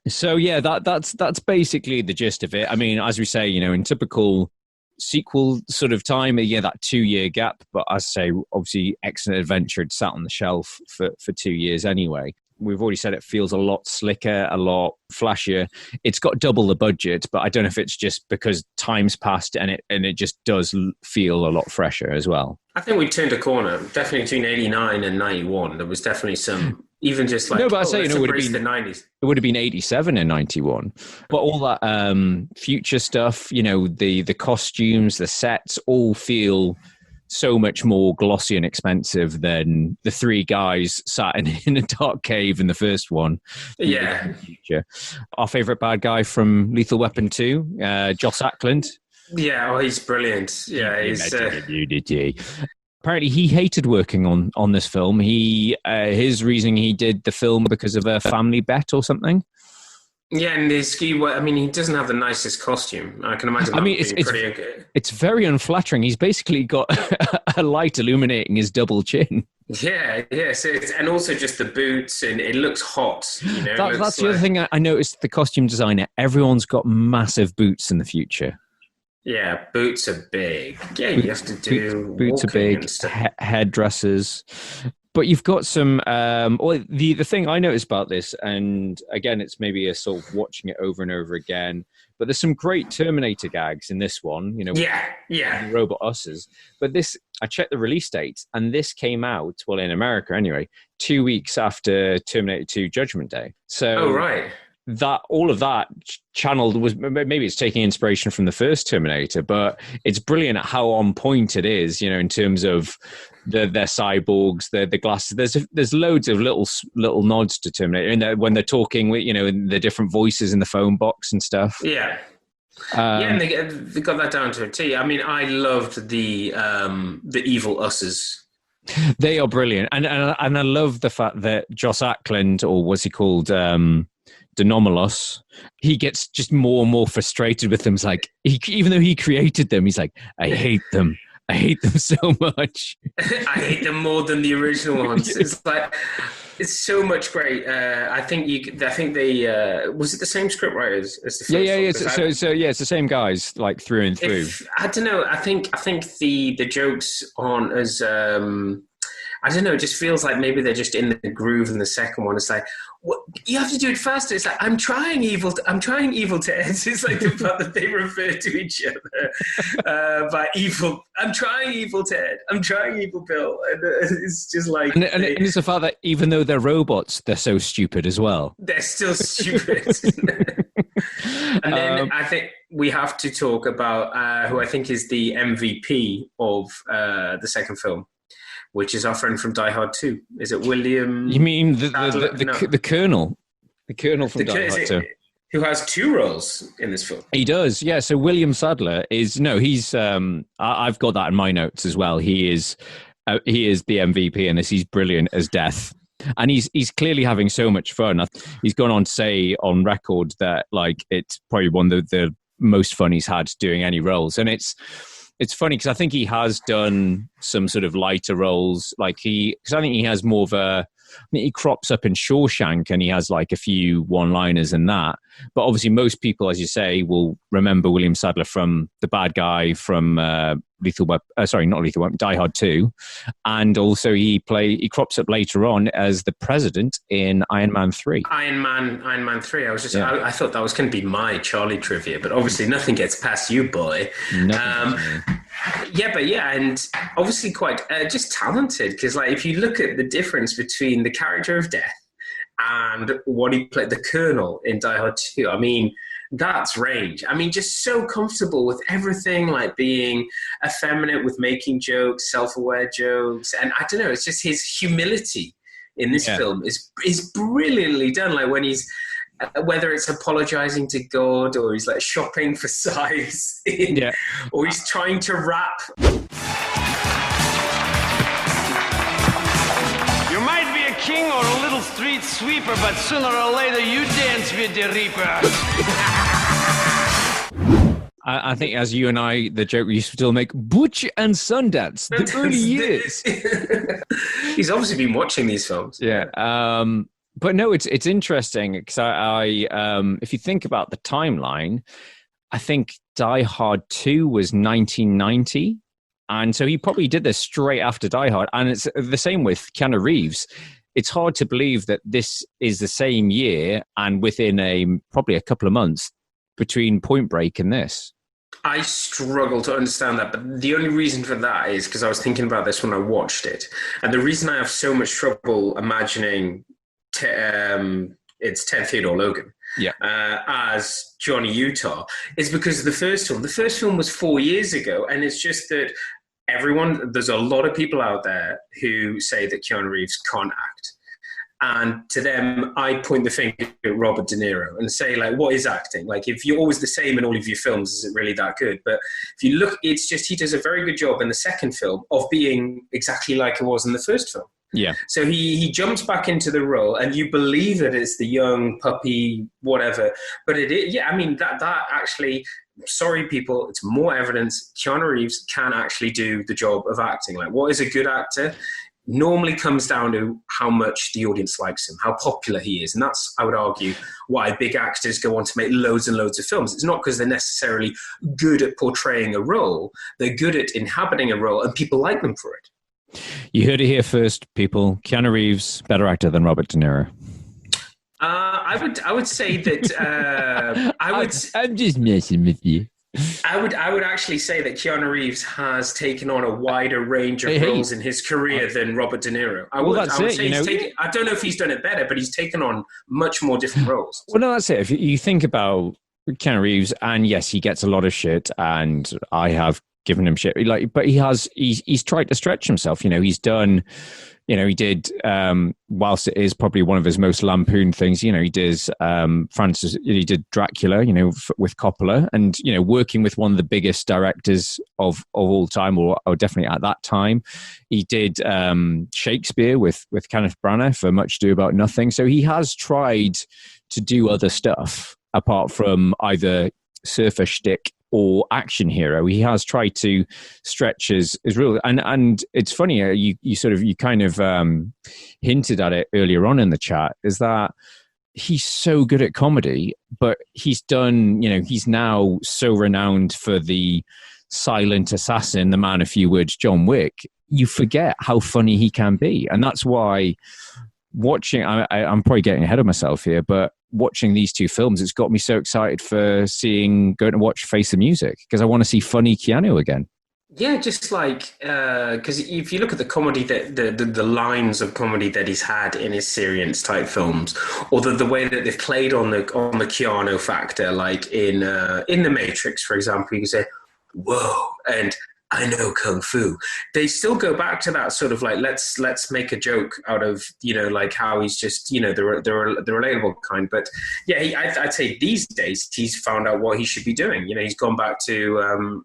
Speaker 8: So yeah, that's basically the gist of it. I mean, as we say, in typical sequel sort of time, that 2-year gap. But as I say, obviously, Excellent Adventure had sat on the shelf for 2 years anyway. We've already said it feels a lot slicker, a lot flashier. It's got double the budget, but I don't know if it's just because time's passed and it just does feel a lot fresher as well.
Speaker 7: I think we turned a corner. Definitely between 89 and 91, there was definitely some, even just like,
Speaker 8: no, but I say, it would have been
Speaker 7: the 90s.
Speaker 8: It would have been 87 and 91. But all that future stuff, the costumes, the sets all feel so much more glossy and expensive than the three guys sat in a dark cave in the first one.
Speaker 7: Yeah.
Speaker 8: Our favourite bad guy from Lethal Weapon 2, Joss Ackland.
Speaker 7: Yeah, he's brilliant. Yeah, he's...
Speaker 8: Apparently, he hated working on this film. His reasoning, he did the film because of a family bet or something.
Speaker 7: Yeah, and he doesn't have the nicest costume. I can imagine.
Speaker 8: It's very unflattering. He's basically got a light illuminating his double chin.
Speaker 7: Yeah. So and also just the boots, and it looks hot.
Speaker 8: That's the other thing I noticed. The costume designer, everyone's got massive boots in the future.
Speaker 7: Yeah, boots are big. Yeah, you have to do
Speaker 8: boots are big. Headdresses. But you've got some. The thing I noticed about this, and again, it's maybe a sort of watching it over and over again. But there's some great Terminator gags in this one.
Speaker 7: Yeah.
Speaker 8: Robot usses. But this, I checked the release date, and this came out, well, in America anyway, 2 weeks after Terminator 2 Judgment Day. So,
Speaker 7: right.
Speaker 8: That all of that channeled was, maybe it's taking inspiration from the first Terminator, but it's brilliant at how on point it is, in terms of their cyborgs, the glasses. There's loads of little nods to Terminator, and when they're talking with the different voices in the phone box and stuff.
Speaker 7: Yeah. And they got that down to a T. I mean, I loved the evil usses.
Speaker 8: They are brilliant, and I love the fact that Joss Ackland, or what's he called? Denomalos, he gets just more and more frustrated with them. It's like, even though he created them, he's like, I hate them so much.
Speaker 7: I hate them more than the original ones. It's like, it's so much great. I think they was it the same script writers as the first one?
Speaker 8: So it's the same guys, like through and through.
Speaker 7: I don't know. I think the jokes aren't as I don't know. It just feels like maybe they're just in the groove in the second one. It's like, what, you have to do it faster. It's like, I'm trying evil Ted. It's like the fact that they refer to each other by evil. I'm trying evil Ted. I'm trying evil Bill. And it's just like...
Speaker 8: And it's the fact that even though they're robots, they're so stupid as well.
Speaker 7: They're still stupid. And then I think we have to talk about who I think is the MVP of the second film, which is our friend from Die Hard 2. Is it William?
Speaker 8: You mean the Colonel? The Colonel from Die Hard 2.
Speaker 7: Who has two roles in this film.
Speaker 8: He does, yeah. So William Sadler he's... I've got that in my notes as well. He is the MVP in this. He's brilliant as Death. And he's clearly having so much fun. He's gone on to say on record that it's probably one of the most fun he's had doing any roles. And it's funny because I think he has done some sort of lighter roles. Because I think he has more of mean, he crops up in Shawshank and he has like a few one-liners in that. But obviously most people, as you say, will remember William Sadler from the bad guy from Lethal Weapon, sorry, not Lethal Weapon, Die Hard 2. And also he crops up later on as the president in Iron Man 3.
Speaker 7: Iron Man 3. I thought that was going to be my Charlie trivia, but obviously nothing gets past you, boy. And obviously quite just talented, because like if you look at the difference between the character of Death and what he played, the Colonel in Die Hard 2, I mean, that's range. I mean, just so comfortable with everything, like being effeminate with making jokes, self-aware jokes, and I don't know, it's just his humility in this film is brilliantly done. Like when he's whether it's apologizing to God or he's like shopping for size, or he's trying to rap.
Speaker 3: You might be a king or a little street sweeper, but sooner or later you dance with the Reaper.
Speaker 8: I think as you and I, the joke we used to still make, Butch and Sundance, the early years.
Speaker 7: He's obviously been watching these films.
Speaker 8: Yeah. But no, it's interesting because I if you think about the timeline, I think Die Hard 2 was 1990. And so he probably did this straight after Die Hard. And it's the same with Keanu Reeves. It's hard to believe that this is the same year and within probably a couple of months between Point Break and this.
Speaker 7: I struggle to understand that, but the only reason for that is because I was thinking about this when I watched it. And the reason I have so much trouble imagining it's Ted Theodore Logan as Johnny Utah is because the first film was 4 years ago, and it's just that there's a lot of people out there who say that Keanu Reeves can't act. And to them, I point the finger at Robert De Niro and say, like, what is acting? Like, if you're always the same in all of your films, is it really that good? But if you look, it's just he does a very good job in the second film of being exactly like it was in the first film.
Speaker 8: Yeah.
Speaker 7: So he jumps back into the role, and you believe that it's the young puppy, whatever. But it is, I mean, that actually, sorry people, it's more evidence Keanu Reeves can actually do the job of acting. Like, what is a good actor? Normally comes down to how much the audience likes him, how popular he is. And that's, I would argue, why big actors go on to make loads and loads of films. It's not because they're necessarily good at portraying a role. They're good at inhabiting a role, and people like them for it.
Speaker 8: You heard it here first, people. Keanu Reeves, better actor than Robert De Niro.
Speaker 7: I would say that
Speaker 8: I'm just messing with you.
Speaker 7: I would actually say that Keanu Reeves has taken on a wider range of roles in his career than Robert De Niro. I would say I don't know if he's done it better, but he's taken on much more different roles.
Speaker 8: Well, no, that's it. If you think about Keanu Reeves, and yes, he gets a lot of shit, and I have given him shit. But he's tried to stretch himself. He's done. He did, whilst it is probably one of his most lampooned things, he did Dracula, with Coppola, and, working with one of the biggest directors of all time, or definitely at that time. He did Shakespeare with Kenneth Branagh for Much Ado About Nothing. So he has tried to do other stuff apart from either surfer shtick or action hero. He has tried to stretch his real, and it's funny, you kind of hinted at it earlier on in the chat, is that he's so good at comedy, but he's done, he's now so renowned for the silent assassin, the man of few words, John Wick. You forget how funny he can be. And that's why watching, I'm probably getting ahead of myself here, but watching these two films, it's got me so excited for going to watch Face the Music, because I want to see funny Keanu again.
Speaker 7: Yeah, just like, because if you look at the comedy, the lines of comedy that he's had in his Syrians type films, or the way that they've played on the Keanu factor, like in The Matrix, for example, you can say, whoa, and I know Kung Fu. They still go back to that sort of like, let's make a joke out of, like how he's just, the relatable kind. But yeah, I'd say these days he's found out what he should be doing. He's gone back to,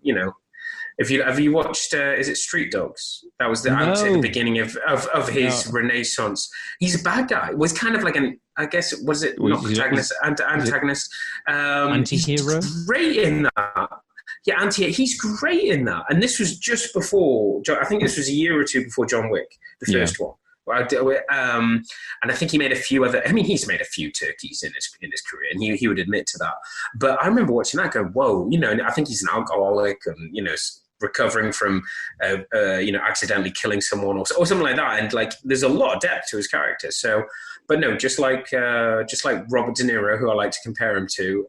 Speaker 7: have you watched, is it Street Dogs? That was I would say the beginning of his renaissance. He's a bad guy. Was kind of like not protagonist, antagonist.
Speaker 8: Anti-hero?
Speaker 7: He's great in that. Yeah, he's great in that. And this was just before, I think this was a year or two before John Wick, the first one. And I think he made a few other. I mean, he's made a few turkeys in his career, and he would admit to that. But I remember watching that, going, "Whoa!" And I think he's an alcoholic, and recovering from accidentally killing someone or something like that. And like, there's a lot of depth to his character. So, but no, just like Robert De Niro, who I like to compare him to,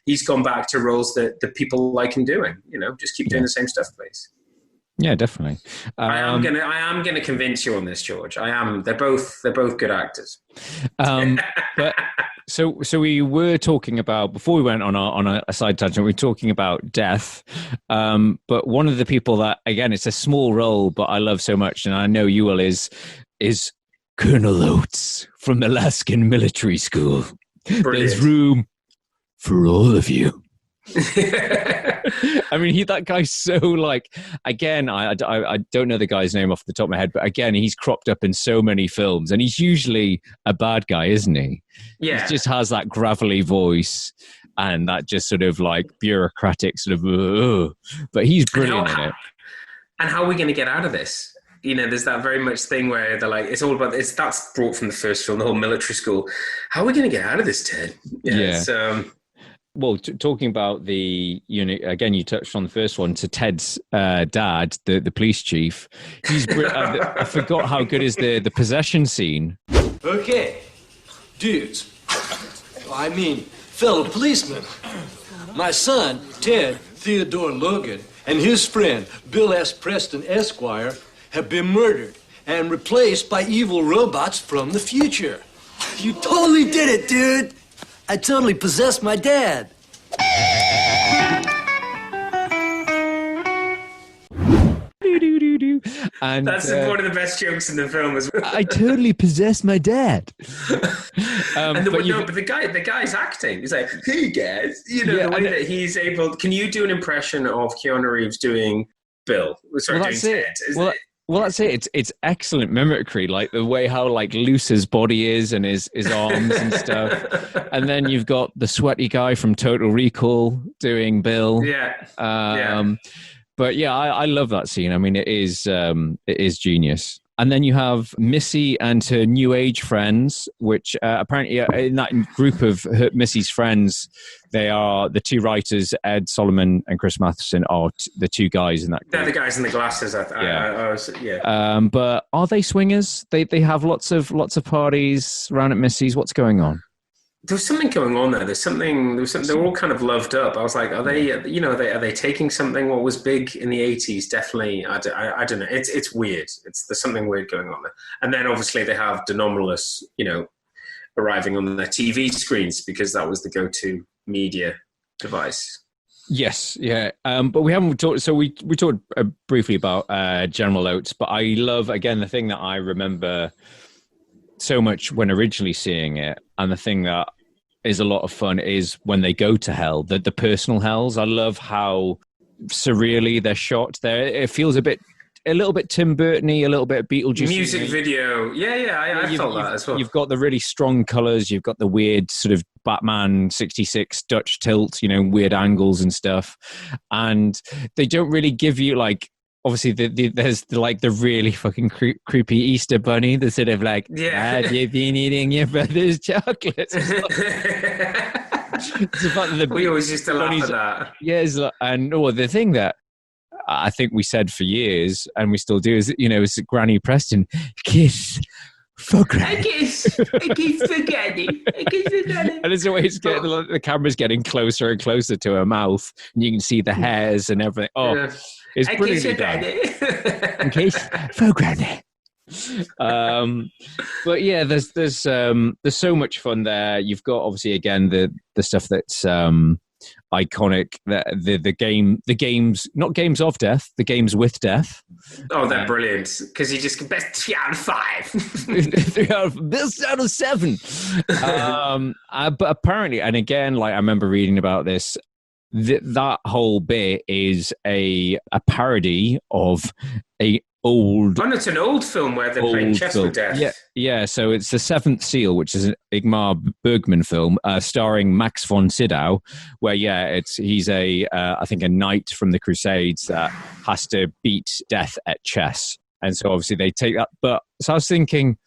Speaker 7: he's gone back to roles that people like him doing. Just keep doing the same stuff, please.
Speaker 8: Yeah, definitely.
Speaker 7: I am gonna convince you on this, George. I am. They're both good actors.
Speaker 8: But so we were talking about, before we went on a side tangent, we were talking about death. But one of the people that, again, it's a small role, but I love so much, and I know you will, is Colonel Oates from Alaskan Military School.
Speaker 7: Brilliant.
Speaker 8: There's room for all of you. I mean, that guy's so, like, again, I don't know the guy's name off the top of my head, but again, he's cropped up in so many films, and he's usually a bad guy, isn't he?
Speaker 7: Yeah.
Speaker 8: He just has that gravelly voice and that just sort of like bureaucratic sort of, but he's brilliant in it.
Speaker 7: And how are we going to get out of this? There's that very much thing where they're like, it's all about this. That's brought from the first film, the whole military school. How are we going to get out of this, Ted? Yeah.
Speaker 8: Well, talking about again, you touched on the first one, to Ted's dad, the police chief. He's I forgot how good is the possession scene.
Speaker 12: Okay, dudes. I mean, fellow policemen. My son, Ted Theodore Logan, and his friend, Bill S. Preston, Esquire, have been murdered and replaced by evil robots from the future.
Speaker 13: You totally did it, dude. I totally possessed my dad.
Speaker 8: And
Speaker 7: that's one of the best jokes in the film as well.
Speaker 8: I totally possessed my dad.
Speaker 7: But the guy's acting. He's like, "Hey guys," the way that he's able. Can you do an impression of Keanu Reeves doing Bill? Sorry, doing Ted.
Speaker 8: Well, that's it. It's excellent mimicry, like the way how like loose his body is and his arms and stuff. And then you've got the sweaty guy from Total Recall doing Bill.
Speaker 7: Yeah.
Speaker 8: But yeah, I love that scene. I mean, it is genius. And then you have Missy and her new age friends, which apparently in that group of Missy's friends, they are the two writers, Ed Solomon and Chris Matheson, are the two guys in that group.
Speaker 7: They're the guys in the glasses.
Speaker 8: But are they swingers? They have lots of parties around at Missy's. What's going on?
Speaker 7: There's something going on there. There's something. They're all kind of loved up. I was like, are they? Are they taking something what was big in the 80s? Definitely. I don't know. It's weird. There's something weird going on there. And then obviously they have Denomalous, arriving on their TV screens because that was the go-to media device.
Speaker 8: Yes, yeah. But we haven't talked. So we talked briefly about General Oates, but I love, again, the thing that I remember so much when originally seeing it, and the thing that is a lot of fun is when they go to hell, the personal hells. I love how surreally they're shot there. It feels a little bit Tim Burton-y, a little bit Beetlejuice
Speaker 7: music video. I felt that as well.
Speaker 8: You've got the really strong colors, you've got the weird sort of Batman 66 Dutch tilt, weird angles and stuff, and they don't really give you like, obviously, there's the really fucking creepy Easter bunny. The sort of like, have you been eating your brother's chocolates?
Speaker 7: We always used to laugh at that.
Speaker 8: Yes, and the thing that I think we said for years, and we still do, is is Granny Preston, kiss for Granny.
Speaker 7: I kiss for Granny.
Speaker 8: And it's always the camera's getting closer and closer to her mouth, and you can see the hairs and everything. It's brilliantly done. In case for Granny. But yeah, there's so much fun there. You've got obviously again the stuff that's iconic, the games, not games of death, the games with death.
Speaker 7: Oh, they're brilliant because you just best 3 out of 5,
Speaker 8: best out of 7. But apparently, and again, like I remember reading about this. That whole bit is a parody of a old.
Speaker 7: And it's an old film where they're playing chess with death.
Speaker 8: Yeah. So it's The Seventh Seal, which is an Ingmar Bergman film starring Max von Sydow, where he's I think a knight from the Crusades that has to beat death at chess. And so obviously they take that. But so I was thinking,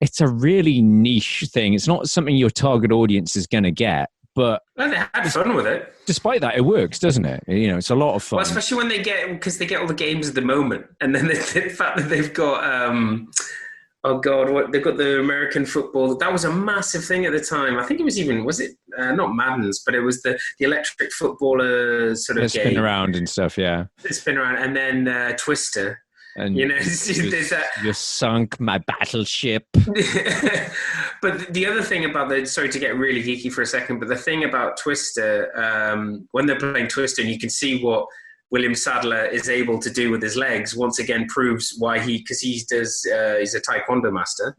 Speaker 8: it's a really niche thing. It's not something your target audience is going to get. But
Speaker 7: well, they had fun with it.
Speaker 8: Despite that, it works, doesn't it? You know, it's a lot of fun.
Speaker 7: Well, especially when because they get all the games at the moment, and then the fact that they've got they've got the American football. That was a massive thing at the time. I think it was not Madden's, but it was the electric footballer sort of game.
Speaker 8: Spin around and stuff, yeah.
Speaker 7: Spin around, and then Twister.
Speaker 8: And
Speaker 7: you know, there's that.
Speaker 8: You sunk my battleship.
Speaker 7: But the other thing about sorry to get really geeky for a second, but the thing about Twister, when they're playing Twister, and you can see what William Sadler is able to do with his legs, once again proves why he's a Taekwondo master.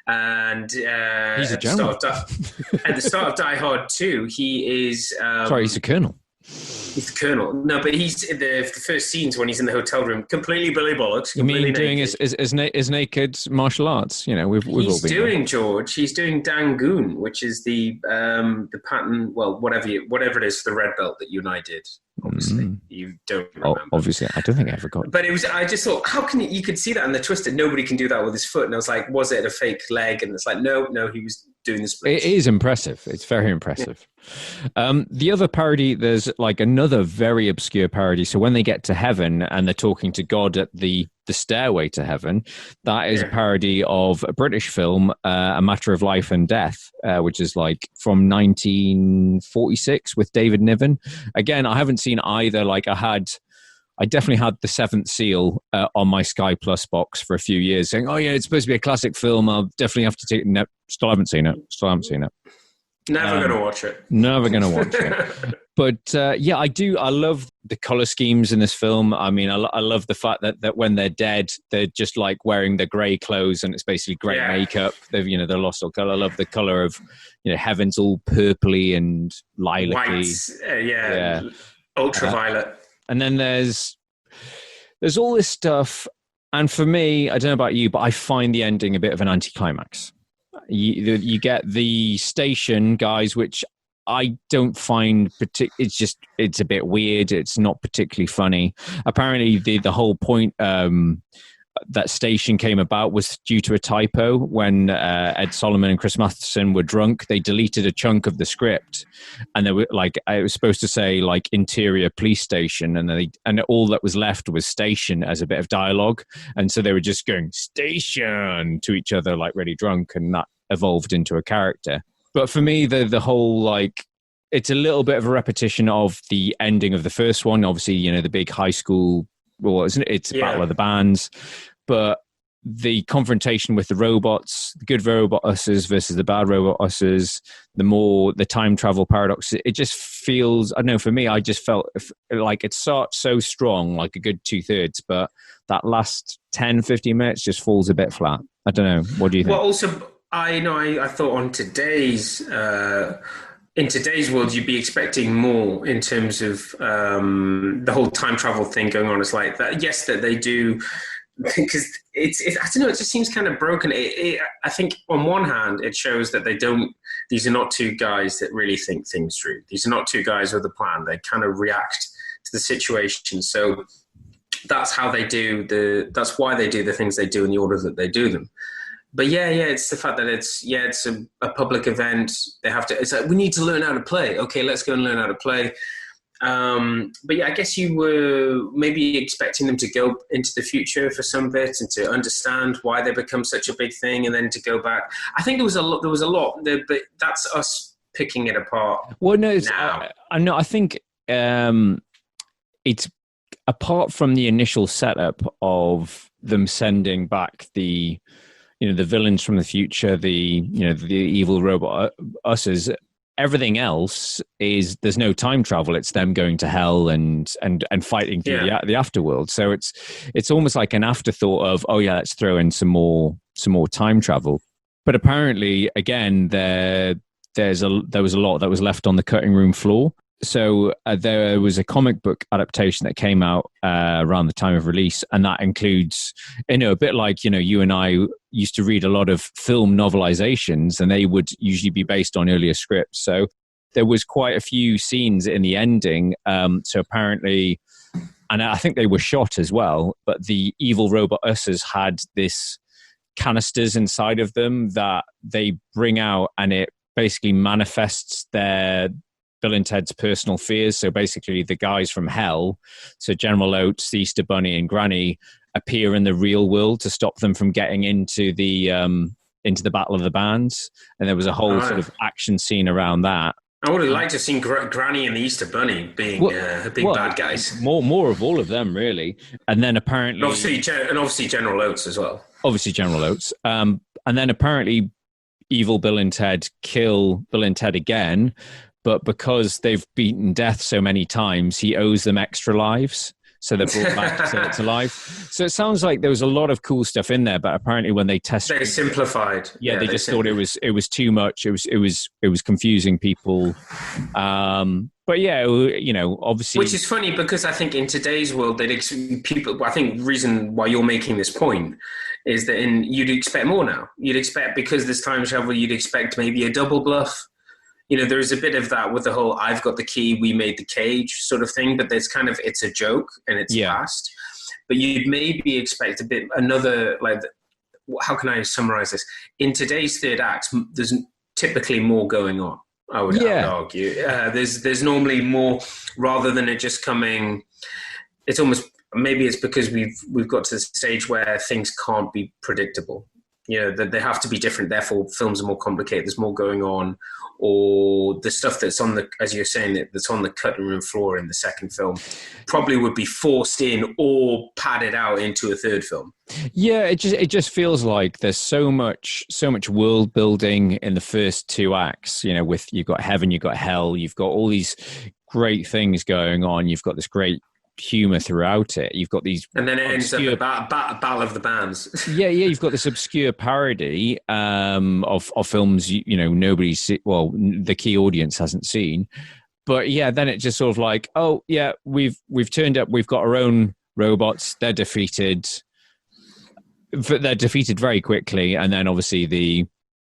Speaker 7: And
Speaker 8: he's a general.
Speaker 7: At the start of Die Hard 2, he is...
Speaker 8: sorry, he's a colonel.
Speaker 7: He's the colonel. No, but he's in the first scenes when he's in the hotel room, completely Billy Bollocks.
Speaker 8: You mean doing his naked martial arts? You know, we've all been.
Speaker 7: He's doing George. He's doing Dangoon, which is the pattern. Well, whatever it is for the red belt that you and I did. Obviously, you don't remember.
Speaker 8: Obviously, I don't think I ever got.
Speaker 7: But it was. I just thought, how can you could see that in the Twisted? Nobody can do that with his foot. And I was like, was it a fake leg? And it's like, no, he was doing the splits.
Speaker 8: It is impressive. It's very impressive. Yeah. The other parody, there's like another very obscure parody. So when they get to heaven and they're talking to God at the stairway to heaven, that is a parody of a British film, A Matter of Life and Death, which is like from 1946 with David Niven. Again, I haven't seen either. Like I definitely had The Seventh Seal on my Sky Plus box for a few years, saying, "Oh yeah, it's supposed to be a classic film. I'll definitely have to take it." No, still haven't seen it.
Speaker 7: Never going to watch it.
Speaker 8: Never going to watch it. But I do. I love the color schemes in this film. I mean, I love the fact that when they're dead, they're just like wearing the grey clothes, and it's basically grey makeup. They're lost all color. I love the color of heaven's all purpley and lilac-y.
Speaker 7: White, ultraviolet.
Speaker 8: And then there's all this stuff. And for me, I don't know about you, but I find the ending a bit of an anticlimax. You get the station guys, which I don't find it's a bit weird. It's not particularly funny. Apparently the whole point that station came about was due to a typo. When Ed Solomon and Chris Matheson were drunk, they deleted a chunk of the script, and they were like, it was supposed to say like interior police station, and all that was left was station as a bit of dialogue, and so they were just going station to each other like really drunk, and that evolved into a character. But for me, the whole like, it's a little bit of a repetition of the ending of the first one. Obviously, the big high school. Well, it's Battle of the Bands, but the confrontation with the robots, the good robot usses versus the bad robot usses, the time travel paradox, it just feels, I don't know, for me, I just felt like it starts so strong, like a good 2/3, but that last 10, 15 minutes just falls a bit flat. I don't know. What do you think?
Speaker 7: Well, also, I thought on today's... in today's world, you'd be expecting more in terms of the whole time travel thing going on. It's like that. Yes, that they do, because it's I don't know. It just seems kind of broken. I think on one hand, it shows that they don't. These are not two guys that really think things through. These are not two guys with a plan. They kind of react to the situation. So that's how they do that's why they do the things they do in the order that they do them. But it's the fact that it's a public event. They have to. It's like, we need to learn how to play. Okay, let's go and learn how to play. But I guess you were maybe expecting them to go into the future for some bit and to understand why they become such a big thing, and then to go back. I think there was a lot there, but that's us picking it apart.
Speaker 8: Well, no, I think it's apart from the initial setup of them sending back the villains from the future, the evil robot usses. Everything else is, there's no time travel. It's them going to hell and fighting through the afterworld. So it's almost like an afterthought of, let's throw in some more time travel. But apparently, again, there was a lot that was left on the cutting room floor. So there was a comic book adaptation that came out around the time of release, and that includes, a bit like, you and I used to read a lot of film novelizations, and they would usually be based on earlier scripts. So there was quite a few scenes in the ending. So apparently and I think they were shot as well, but the evil robot ussers had this canisters inside of them that they bring out, and it basically manifests their Bill and Ted's personal fears. So basically the guys from hell, so General Oates, the Easter Bunny, and Granny, appear in the real world to stop them from getting into the Battle of the Bands. And there was a whole sort of action scene around that.
Speaker 7: I would have liked to have seen Granny and the Easter Bunny being big bad guys.
Speaker 8: More of all of them, really. And then apparently...
Speaker 7: And obviously General Oates as well.
Speaker 8: Obviously General Oates. And then apparently evil Bill and Ted kill Bill and Ted again, but because they've beaten death so many times, he owes them extra lives. So they're brought back to life. So it sounds like there was a lot of cool stuff in there, but apparently when they tested,
Speaker 7: they simplified.
Speaker 8: Yeah, they just thought it was too much. It was confusing people. But yeah, obviously,
Speaker 7: which is funny because I think in today's world, people. I think the reason why you're making this point is that you'd expect more now. You'd expect, because there's time travel, you'd expect maybe a double bluff. There's a bit of that with the whole "I've got the key, we made the cage" sort of thing, but there's kind of, it's a joke and it's fast. But you'd maybe expect a bit another, like, how can I summarize this? In today's third act, there's typically more going on. I would argue there's normally more, rather than it just coming. It's almost, maybe it's because we've got to the stage where things can't be predictable. That they have to be different. Therefore, films are more complicated. There's more going on. Or the stuff that's on the, as you're saying, that's on the cutting room floor in the second film probably would be forced in or padded out into a third film.
Speaker 8: Yeah, it just feels like there's so much world building in the first two acts. With, you've got heaven, you've got hell, you've got all these great things going on. You've got this great humor throughout it. You've got these,
Speaker 7: and then it ends up Battle of the Bands. yeah,
Speaker 8: you've got this obscure parody of films nobody's the key audience hasn't seen. But yeah, then it just sort of like, oh yeah, we've turned up, we've got our own robots, they're defeated very quickly, and then obviously the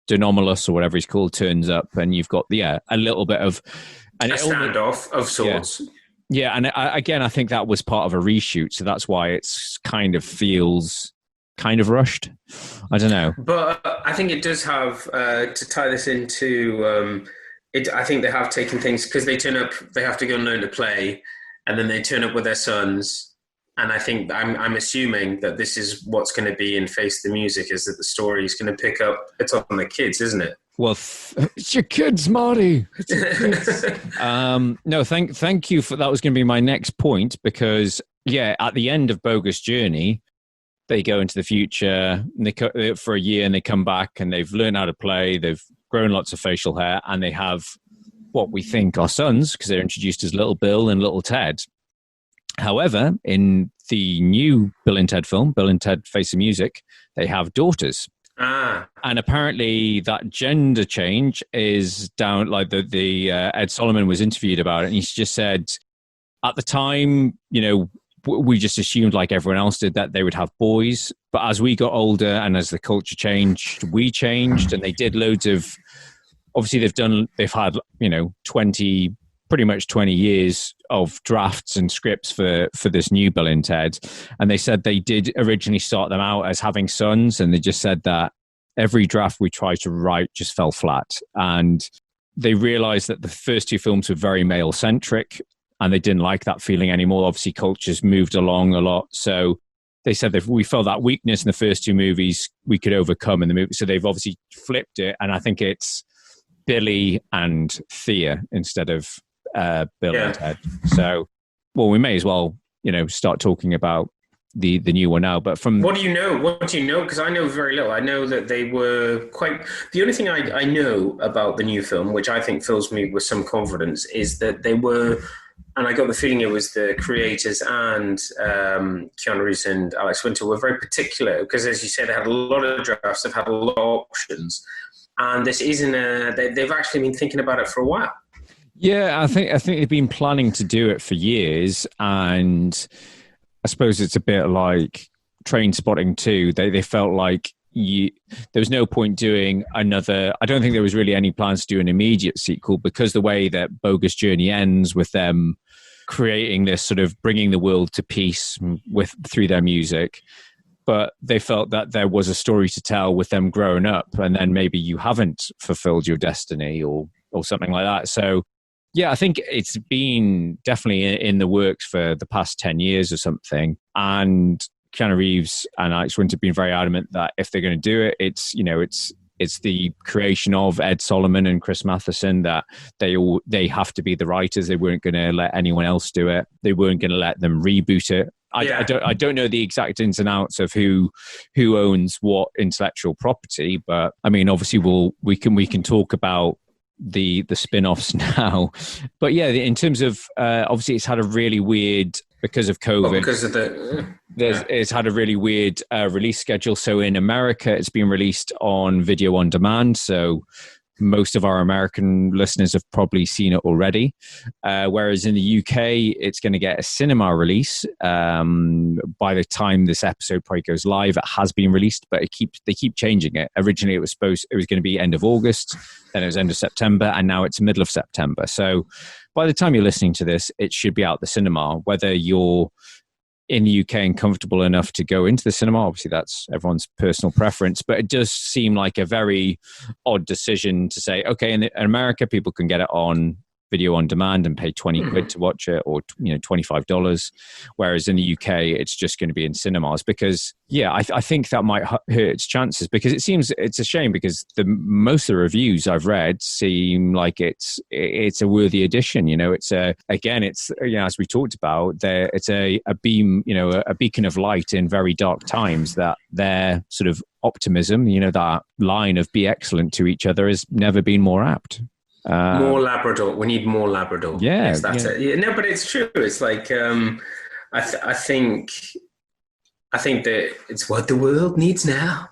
Speaker 8: Denomalus or whatever he's called turns up, and you've got a little bit of
Speaker 7: a standoff of sorts.
Speaker 8: Yeah, and I think that was part of a reshoot, so that's why it's feels kind of rushed. I don't know.
Speaker 7: But I think it does have, to tie this into, I think they have taken things, because they turn up, they have to go and learn to play, and then they turn up with their sons, and I think, I'm assuming that this is what's going to be in Face the Music, is that the story is going to pick up, it's on the kids, isn't it?
Speaker 8: Well, it's your kids, Marty. It's your kids. No, thank you for that. Was going to be my next point, because at the end of Bogus Journey, they go into the future and for a year, and they come back and they've learned how to play. They've grown lots of facial hair, and they have what we think are sons, because they're introduced as Little Bill and Little Ted. However, in the new Bill and Ted film, Bill and Ted Face the Music, they have daughters. And apparently that gender change is down, like the Ed Solomon was interviewed about it, and he just said, at the time, we just assumed, like everyone else did, that they would have boys. But as we got older and as the culture changed, we changed, and they did loads of, obviously they've had, 20 years of drafts and scripts for this new Bill and Ted. And they said they did originally start them out as having sons, and they just said that every draft we tried to write just fell flat. And they realized that the first two films were very male centric, and they didn't like that feeling anymore. Obviously culture's moved along a lot. So they said that we felt that weakness in the first two movies we could overcome in the movie. So they've obviously flipped it. And I think it's Billy and Thea instead of Bill and Ted. So, well, we may as well, start talking about the new one now. But from
Speaker 7: what do you know? Because I know very little. I know that they were quite. The only thing I know about the new film, which I think fills me with some confidence, is that they were, and I got the feeling it was the creators and Keanu Reeves and Alex Winter were very particular, because, as you said, they had a lot of drafts, they've had a lot of options, and this isn't they've actually been thinking about it for a while.
Speaker 8: Yeah, I think they've been planning to do it for years, and I suppose it's a bit like Train Spotting 2. They felt like there was no point doing another. I don't think there was really any plans to do an immediate sequel, because the way that Bogus Journey ends with them creating this sort of bringing the world to peace through their music. But they felt that there was a story to tell with them growing up, and then maybe you haven't fulfilled your destiny or something like that. So, yeah, I think it's been definitely in the works for the past 10 years or something. And Keanu Reeves and Alex Winter have been very adamant that if they're going to do it, it's the creation of Ed Solomon and Chris Matheson, that they have to be the writers. They weren't going to let anyone else do it. They weren't going to let them reboot it. I don't know the exact ins and outs of who owns what intellectual property, but I mean, obviously we can talk about the spin-offs now. But yeah, in terms of obviously it's had a really weird, because of COVID, it's had a really weird release schedule. So in America, it's been released on video on demand. So most of our American listeners have probably seen it already. Whereas in the UK, it's going to get a cinema release. By the time this episode probably goes live, it has been released, but they keep changing it. Originally, it was going to be end of August, then it was end of September, and now it's middle of September. So by the time you're listening to this, it should be out the cinema. Whether you're in the UK and comfortable enough to go into the cinema, obviously that's everyone's personal preference, but it does seem like a very odd decision to say, okay, in America, people can get it on video on demand and pay 20 quid to watch it, or $25, whereas in the UK it's just going to be in cinemas. Because I think that might hurt its chances, because it's a shame, because most of the reviews I've read seem like it's a worthy addition. It's as we talked about, it's a beam, a beacon of light in very dark times, that their sort of optimism, that line of be excellent to each other, has never been more apt.
Speaker 7: More Labrador. We need more Labrador.
Speaker 8: Yeah,
Speaker 7: yes, that's it. Yeah, no, but it's true. It's like I think that it's what the world needs now.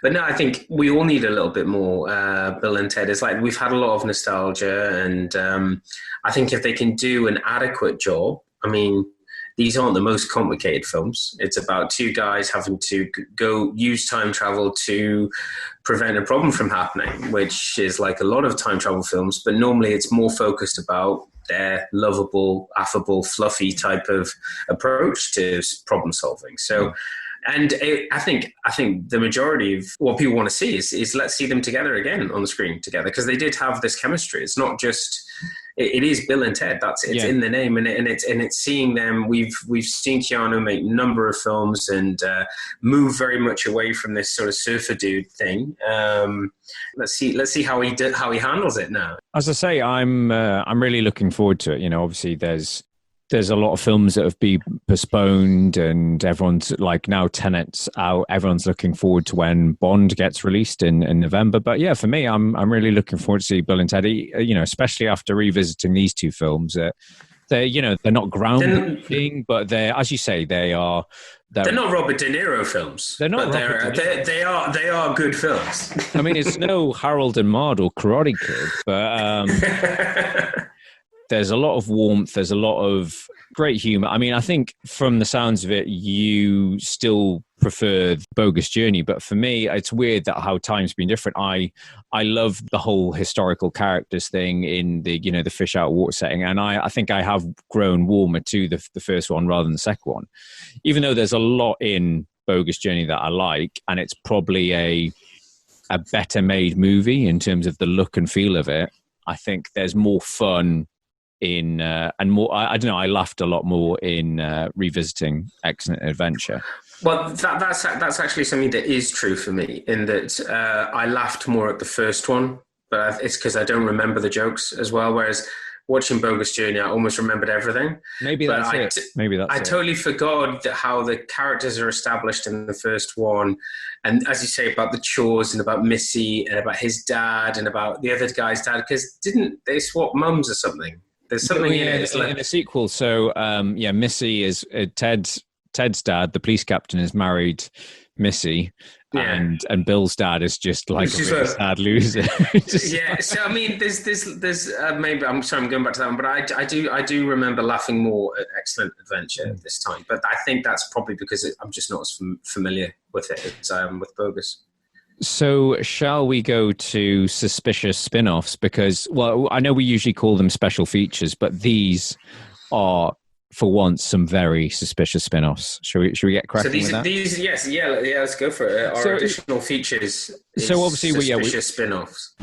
Speaker 7: But no, I think we all need a little bit more Bill and Ted. It's like we've had a lot of nostalgia, and I think if they can do an adequate job, I mean, these aren't the most complicated films. It's about two guys having to go use time travel to prevent a problem from happening, which is like a lot of time travel films, but normally it's more focused about their lovable, affable, fluffy type of approach to problem solving. So, and I think the majority of what people want to see is let's see them together again on the screen together, because they did have this chemistry. It's not just, it is Bill and Ted. It's in the name, and it's seeing them. We've seen Keanu make a number of films and move very much away from this sort of surfer dude thing. Let's see how he handles it now.
Speaker 8: As I say, I'm really looking forward to it. Obviously there's a lot of films that have been postponed, and everyone's like, now Tenet's out. Everyone's looking forward to when Bond gets released in November. But yeah, for me, I'm really looking forward to see Bill and Ted. Especially after revisiting these two films. They're not groundbreaking, but they're, as you say, they're
Speaker 7: not Robert De Niro films. They're not. But they are good films.
Speaker 8: I mean, it's no Harold and Maude or Karate Kid, but. There's a lot of warmth. There's a lot of great humor. I mean, I think from the sounds of it, you still prefer Bogus Journey. But for me, it's weird that how time's been different. I love the whole historical characters thing in the fish out of water setting. And I think I have grown warmer to the first one rather than the second one. Even though there's a lot in Bogus Journey that I like, and it's probably a better made movie in terms of the look and feel of it. I think there's more fun in and more, I don't know, I laughed a lot more in revisiting Excellent Adventure.
Speaker 7: Well, that's actually something that is true for me, in that I laughed more at the first one, but it's because I don't remember the jokes as well, whereas watching Bogus Journey, I almost remembered everything.
Speaker 8: Maybe that's it.
Speaker 7: I totally forgot how the characters are established in the first one, and as you say, about the chores and about Missy and about his dad and about the other guy's dad, because didn't they swap mums or something? There's something in it.
Speaker 8: In the sequel. So, Missy is Ted's dad, the police captain, is married Missy, and Bill's dad is just like a really sad loser.
Speaker 7: So I mean, there's maybe, I'm sorry, I'm going back to that one, but I do remember laughing more at Excellent Adventure this time, but I think that's probably because I'm just not as familiar with it as I am with Bogus.
Speaker 8: So shall we go to suspicious spin-offs? Because, well, I know we usually call them special features, but these are for once, some very suspicious spin-offs. Should we get cracking with that?
Speaker 7: Let's go for it. Our additional features.
Speaker 8: So obviously,
Speaker 7: suspicious spin-offs.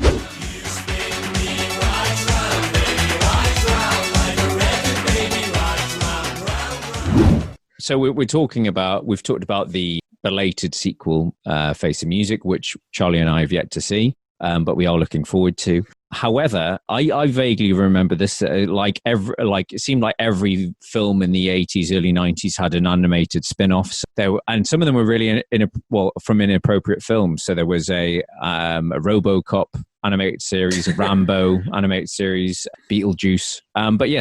Speaker 8: So we've talked about the belated sequel, Face of Music, which Charlie and I have yet to see, but we are looking forward to. However, I vaguely remember this, it seemed like every film in the 80s, early 90s had an animated spin-offs. And some of them were really from inappropriate films. So there was a RoboCop animated series, a Rambo animated series, Beetlejuice.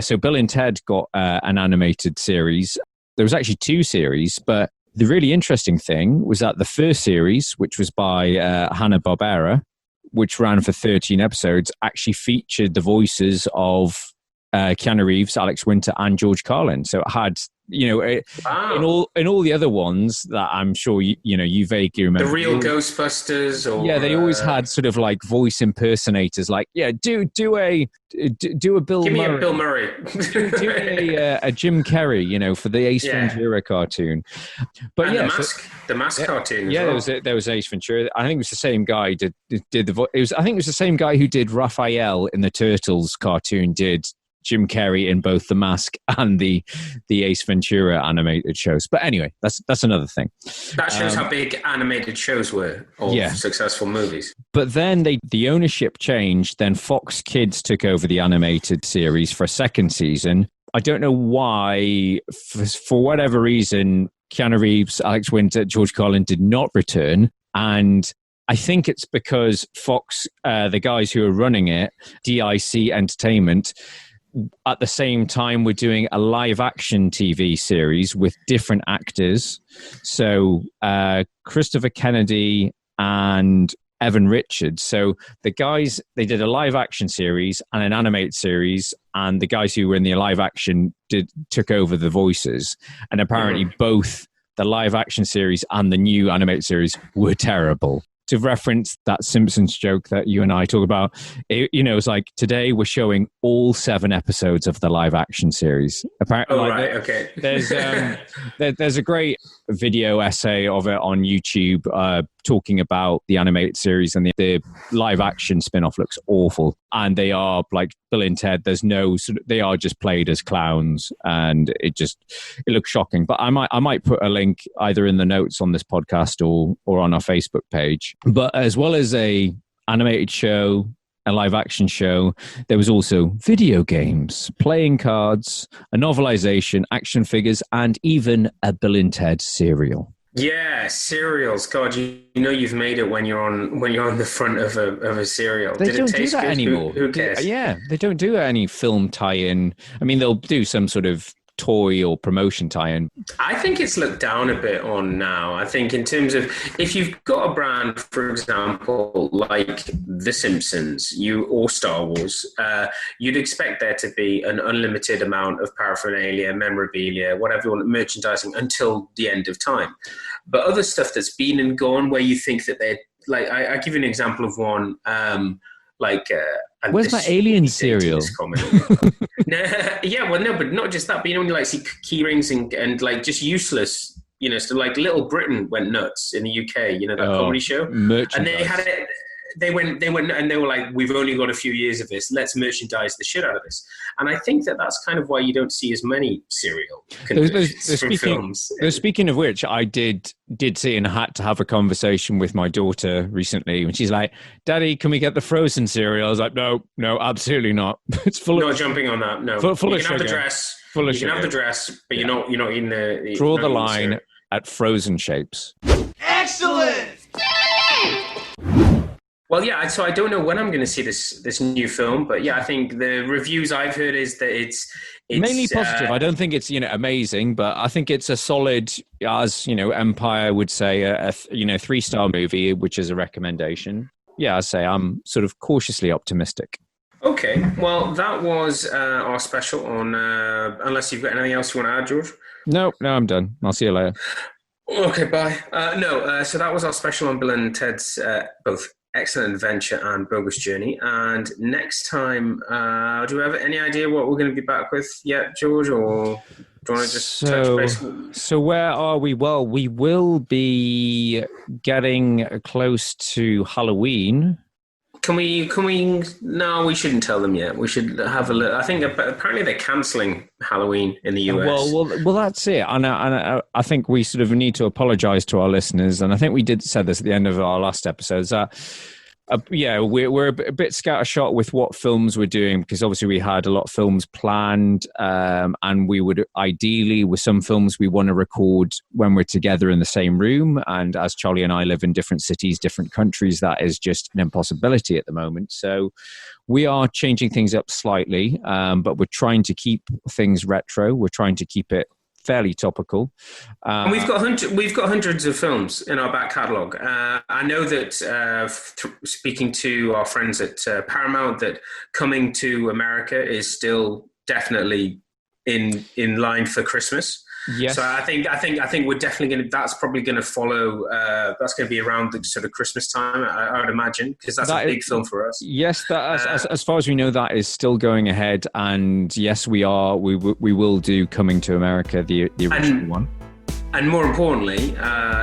Speaker 8: So Bill and Ted got an animated series. There was actually 2 series, but the really interesting thing was that the first series, which was by Hanna-Barbera, which ran for 13 episodes, actually featured the voices of Keanu Reeves, Alex Winter, and George Carlin. So it had, in all the other ones that I'm sure you vaguely remember.
Speaker 7: The real Ghostbusters, or
Speaker 8: they always had sort of like voice impersonators, like do a Bill
Speaker 7: Give
Speaker 8: Murray.
Speaker 7: me a Bill Murray.
Speaker 8: do a Jim Carrey, for the Ace Ventura cartoon. But
Speaker 7: and the mask cartoon.
Speaker 8: Yeah, there was Ace Ventura. I think it was the same guy did the voice. I think it was the same guy who did Raphael in the Turtles cartoon. Did Jim Carrey in both The Mask and the Ace Ventura animated shows. But anyway, that's another thing.
Speaker 7: That shows how big animated shows were of successful movies.
Speaker 8: But then the ownership changed. Then Fox Kids took over the animated series for a second season. I don't know why, for whatever reason, Keanu Reeves, Alex Winter, George Carlin did not return. And I think it's because Fox, the guys who are running it, DIC Entertainment, at the same time we're doing a live action TV series with different actors. So Christopher Kennedy and Evan Richards. So the guys, they did a live action series and an animated series, and the guys who were in the live action took over the voices. And apparently both the live action series and the new animated series were terrible. To reference that Simpsons joke that you and I talk about, it's like today we're showing all 7 episodes of the live action series. Apparently,
Speaker 7: okay.
Speaker 8: There's a great video essay of it on YouTube talking about the animated series, and the live action spin-off looks awful. And they are like Bill and Ted. They are just played as clowns, and it looks shocking. But I might put a link either in the notes on this podcast or on our Facebook page. But as well as a animated show, a live action show, there was also video games, playing cards, a novelization, action figures, and even a Bill and Ted cereal.
Speaker 7: Yeah, cereals. God, you've made it when you're on the front of a cereal.
Speaker 8: They
Speaker 7: Did
Speaker 8: don't
Speaker 7: it taste
Speaker 8: do that
Speaker 7: good?
Speaker 8: anymore.
Speaker 7: Who cares?
Speaker 8: They don't do any film tie-in. I mean, they'll do some sort of toy or promotion tie-in.
Speaker 7: I think it's looked down a bit on now. I think in terms of, if you've got a brand, for example, like The Simpsons or Star Wars, you'd expect there to be an unlimited amount of paraphernalia, memorabilia, whatever you want, merchandising until the end of time. But other stuff that's been and gone, where you think that they're like, I give you an example of one,
Speaker 8: where's my Alien cereal?
Speaker 7: But not just that, but when you like see key rings and like just useless, so like Little Britain went nuts in the UK, that comedy show, and they had it. They went and they were like, we've only got a few years of this. Let's merchandise the shit out of this. And I think that's kind of why you don't see as many cereal conversions from films.
Speaker 8: Speaking of which, I did see and had to have a conversation with my daughter recently when she's like, Daddy, can we get the frozen cereal? I was like, no, absolutely not. It's full of...
Speaker 7: Not jumping on that, no.
Speaker 8: Full
Speaker 7: you
Speaker 8: of
Speaker 7: can have
Speaker 8: sugar.
Speaker 7: the dress.
Speaker 8: Full of
Speaker 7: you
Speaker 8: sugar.
Speaker 7: can have the dress, but you're not eating the...
Speaker 8: Draw the line at frozen shapes.
Speaker 6: Excellent!
Speaker 7: Well, yeah, so I don't know when I'm going to see this new film, but yeah, I think the reviews I've heard is that it's
Speaker 8: mainly positive. I don't think it's amazing, but I think it's a solid, as Empire would say, a 3-star movie, which is a recommendation. Yeah, I'd say I'm sort of cautiously optimistic.
Speaker 7: Okay, well, that was our special on. Unless you've got anything else you want to add, George?
Speaker 8: No, I'm done. I'll see you later.
Speaker 7: Okay, bye. So that was our special on Bill and Ted's both Excellent Adventure and Bogus Journey. And next time, do we have any idea what we're going to be back with yet, George? Or Do you want to just touch base?
Speaker 8: So where are we? Well, we will be getting close to Halloween.
Speaker 7: Can we? No, we shouldn't tell them yet. We should have a look. I think apparently they're cancelling Halloween in the US.
Speaker 8: Well, that's it. And I think we sort of need to apologise to our listeners. And I think we did say this at the end of our last episodes. We're a bit scattershot with what films we're doing, because obviously we had a lot of films planned, and we would ideally, with some films, we want to record when we're together in the same room. And as Charlie and I live in different cities, different countries, that is just an impossibility at the moment. So we are changing things up slightly, but we're trying to keep things retro. We're trying to keep it fairly topical.
Speaker 7: And we've got hundreds of films in our back catalogue. I know that speaking to our friends at Paramount, that Coming to America is still definitely in line for Christmas.
Speaker 8: Yes.
Speaker 7: So I think we're definitely going to. That's probably going to follow. That's going to be around the sort of Christmas time, I would imagine, because that's a big film for us.
Speaker 8: Yes, as far as we know, that is still going ahead, and yes, we will do Coming to America, the original one.
Speaker 7: And more importantly,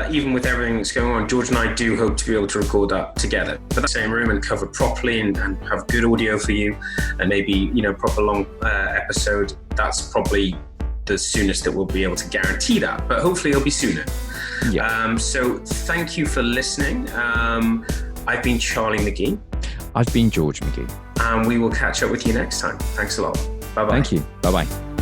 Speaker 7: even with everything that's going on, George and I do hope to be able to record that together, but the same room, and cover properly and have good audio for you, and maybe proper long episode. That's probably the soonest that we'll be able to guarantee that, but hopefully it'll be sooner.
Speaker 8: Yeah.
Speaker 7: So thank you for listening. I've been Charlie McGhee.
Speaker 8: I've been George McGhee.
Speaker 7: And we will catch up with you next time. Thanks a lot. Bye-bye.
Speaker 8: Thank you. Bye-bye.